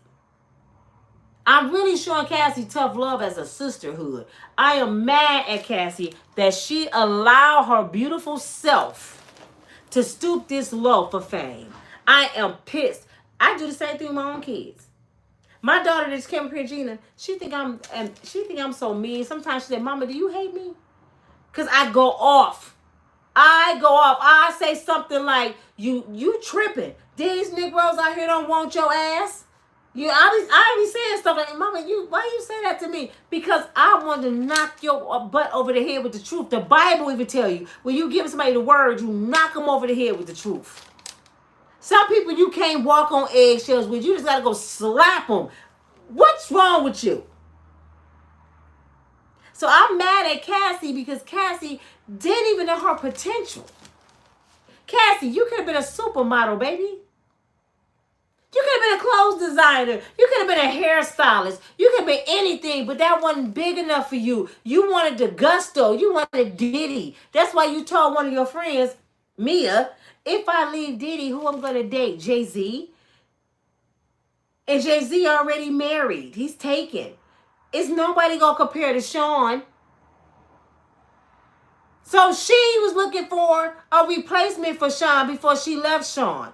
I'm really showing Cassie tough love as a sisterhood. I am mad at Cassie that she allowed her beautiful self to stoop this low for fame. I am pissed. I do the same thing with my own kids. My daughter that just came up here, Gina, she think I'm so mean. Sometimes she said, "Mama, do you hate me?" Cause I go off. I say something like, "You tripping? These Negroes out here don't want your ass." I be saying stuff like, "Mama, why you say that to me?" Because I want to knock your butt over the head with the truth. The Bible even tell you, when you give somebody the word, you knock them over the head with the truth. Some people you can't walk on eggshells with. You just got to go slap them. What's wrong with you? So I'm mad at Cassie because Cassie didn't even know her potential. Cassie, you could have been a supermodel, baby. You could have been a clothes designer. You could have been a hairstylist. You could have been anything, but that wasn't big enough for you. You wanted the gusto. You wanted Diddy. That's why you told one of your friends, Mia, if I leave Diddy, who I'm going to date? Jay-Z. And Jay-Z already married. He's taken. Is nobody going to compare to Sean? So she was looking for a replacement for Sean before she left Sean.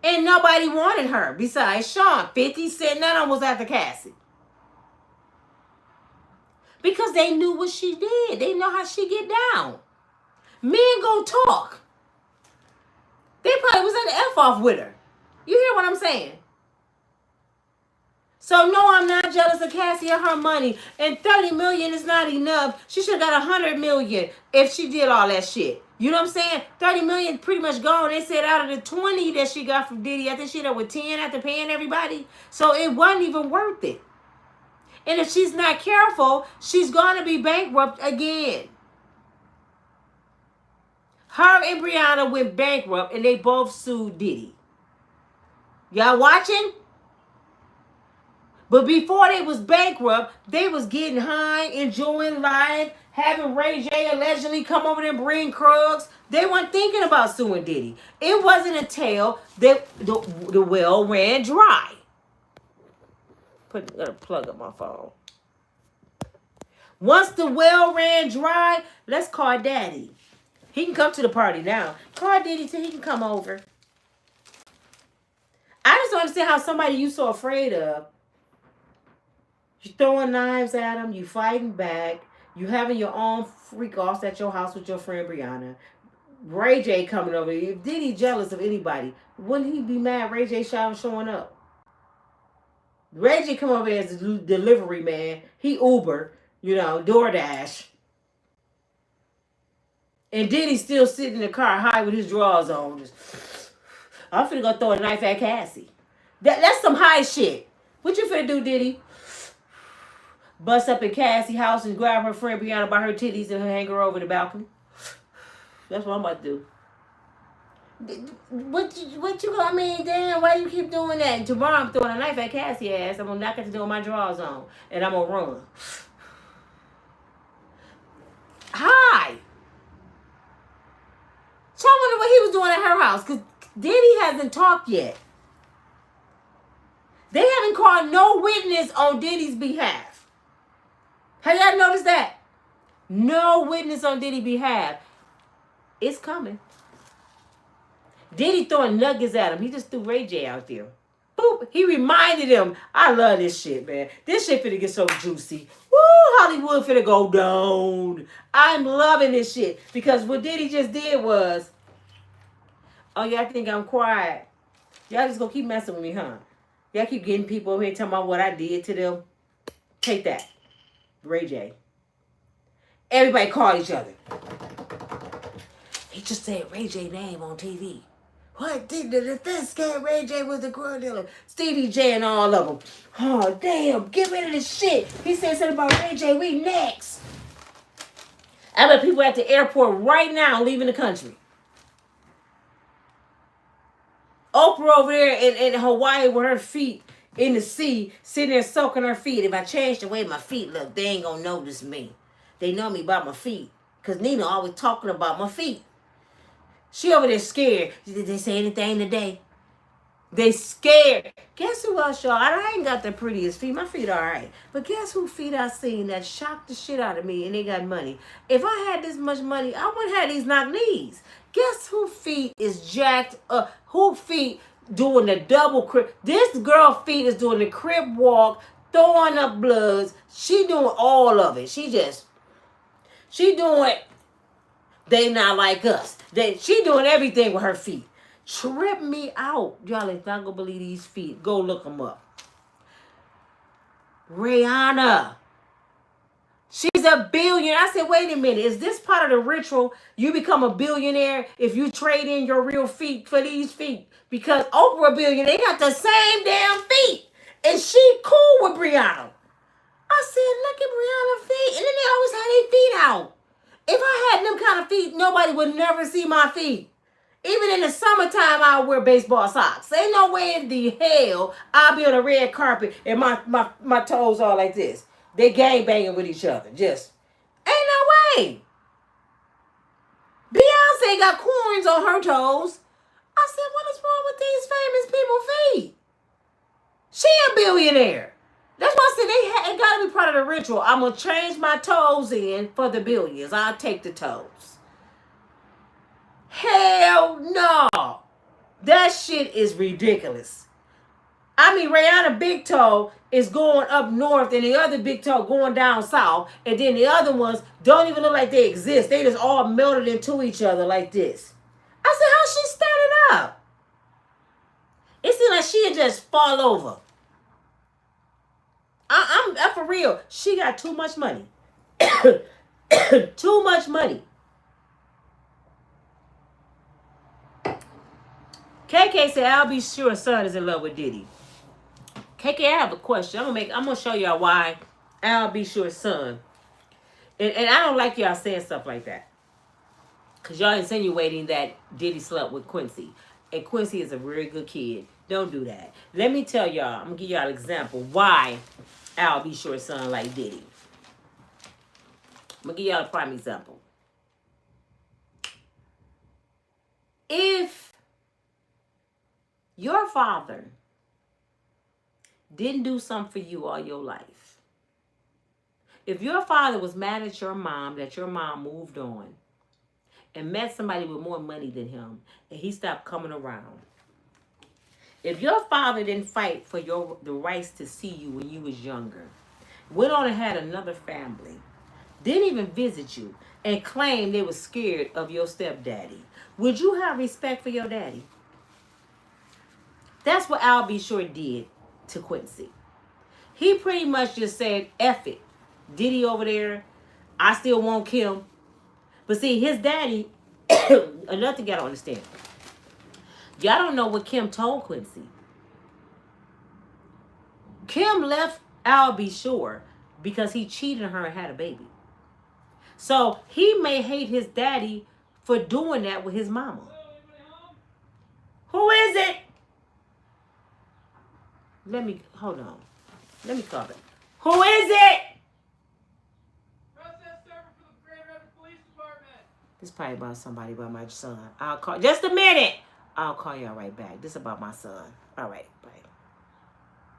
And nobody wanted her besides Sean. 50 Cent, none of them was after Cassie. Because they knew what she did. They know how she get down. Men go talk. They probably was in the F-off with her. You hear what I'm saying? So no, I'm not jealous of Cassie or her money. And $30 million is not enough. She should have got $100 million if she did all that shit. You know what I'm saying? $30 million pretty much gone. They said out of the 20 that she got from Diddy, I think she ended up with 10 after paying everybody. So it wasn't even worth it. And if she's not careful, she's going to be bankrupt again. Her and Brianna went bankrupt and they both sued Diddy. Y'all watching? But before they was bankrupt, they was getting high, enjoying life, having Ray J allegedly come over there and bring Krugs. They weren't thinking about suing Diddy. It wasn't until the well ran dry. Gotta plug up my phone. Once the well ran dry, let's call Daddy. He can come to the party now. Call Diddy so he can come over. I just don't understand how somebody you so afraid of, you throwing knives at him, you fighting back, you having your own freak offs at your house with your friend Brianna. Ray J coming over. If Diddy jealous of anybody, wouldn't he be mad Ray J showing up? Ray J come over as a delivery man. He Uber, DoorDash. And Diddy still sitting in the car high with his drawers on. I'm finna go throw a knife at Cassie. That's some high shit. What you finna do, Diddy? Bust up in Cassie's house and grab her friend Brianna by her titties and hang her over the balcony. That's what I'm about to do. Damn, why you keep doing that? And tomorrow I'm throwing a knife at Cassie's ass. I'm going to knock at the door with my drawers on. And I'm going to run. Hi. So I wonder what he was doing at her house. Because Diddy hasn't talked yet. They haven't called no witness on Diddy's behalf. Have y'all noticed that? No witness on Diddy's behalf. It's coming. Diddy throwing nuggets at him. He just threw Ray J out there. Boop. He reminded him. I love this shit, man. This shit finna get so juicy. Woo, Hollywood finna go down. I'm loving this shit. Because what Diddy just did was, oh, y'all think I'm quiet. Y'all just gonna keep messing with me, huh? Y'all keep getting people over here talking about what I did to them. Take that. Ray J. Everybody call each other. He just said Ray J name on TV. What did the defense scared Ray J was the drug dealer? Stevie J and all of them. Oh, damn. Get rid of this shit. He said something about Ray J. We next. I bet people at the airport right now leaving the country. Oprah over there in Hawaii with her feet in the sea, sitting there soaking her feet. If I change the way my feet look, they ain't gonna notice me. They know me by my feet. Because Nina always talking about my feet. She over there scared. Did they say anything today? They scared. Guess who else, y'all? I ain't got the prettiest feet. My feet all right. But guess who feet I seen that shocked the shit out of me and they got money? If I had this much money, I wouldn't have these knock knees. Guess who feet is jacked up? Who feet doing the double crib? This girl feet is doing the crib walk, throwing up bloods. She doing all of it. She doing, they not like us. She doing everything with her feet. Trip me out. Y'all ain't not gonna believe these feet. Go look them up. Brianna. She's a billionaire. I said, wait a minute. Is this part of the ritual? You become a billionaire if you trade in your real feet for these feet. Because Oprah a billionaire, they got the same damn feet. And she cool with Brianna. I said, look at Brianna's feet. And then they always had their feet out. If I had them kind of feet, nobody would never see my feet. Even in the summertime, I'll wear baseball socks. Ain't no way in the hell I'll be on a red carpet and my toes are like this. They gang banging with each other. Just ain't no way. Beyonce got corns on her toes. I said, what is wrong with these famous people's feet? She a billionaire. That's why I said it got to be part of the ritual. I'm going to change my toes in for the billions. I'll take the toes. Hell no. That shit is ridiculous. I mean, Rihanna big toe is going up north and the other big toe going down south. And then the other ones don't even look like they exist. They just all melted into each other like this. I said, how's she standing up? It seemed like she'd just fall over. I'm for real. She got too much money. Too much money. KK said, I'll be sure son is in love with Diddy. KK, I have a question. I'm gonna show y'all why I'll be sure son. And I don't like y'all saying stuff like that. Because y'all insinuating that Diddy slept with Quincy. And Quincy is a very good kid. Don't do that. Let me tell y'all, I'm gonna give y'all an example why I'll be sure son like Diddy. I'm gonna give y'all a prime example. If your father didn't do something for you all your life, if your father was mad at your mom that your mom moved on and met somebody with more money than him and he stopped coming around, if your father didn't fight for the rights to see you when you was younger, went on and had another family, didn't even visit you, and claimed they were scared of your stepdaddy, would you have respect for your daddy? That's what Al B. Sure did to Quincy. He pretty much just said, F it. Diddy over there, I still want Kim. But see, his daddy, another thing y'all don't understand. Y'all don't know what Kim told Quincy. Kim left Al B. Sure because he cheated on her and had a baby. So he may hate his daddy for doing that with his mama. Who is it? Hold on. Let me call it. Who is it?
Process server for the Grand Rapids Police Department.
This is probably about somebody about my son. I'll call. Just a minute. I'll call y'all right back. This is about my son. All right.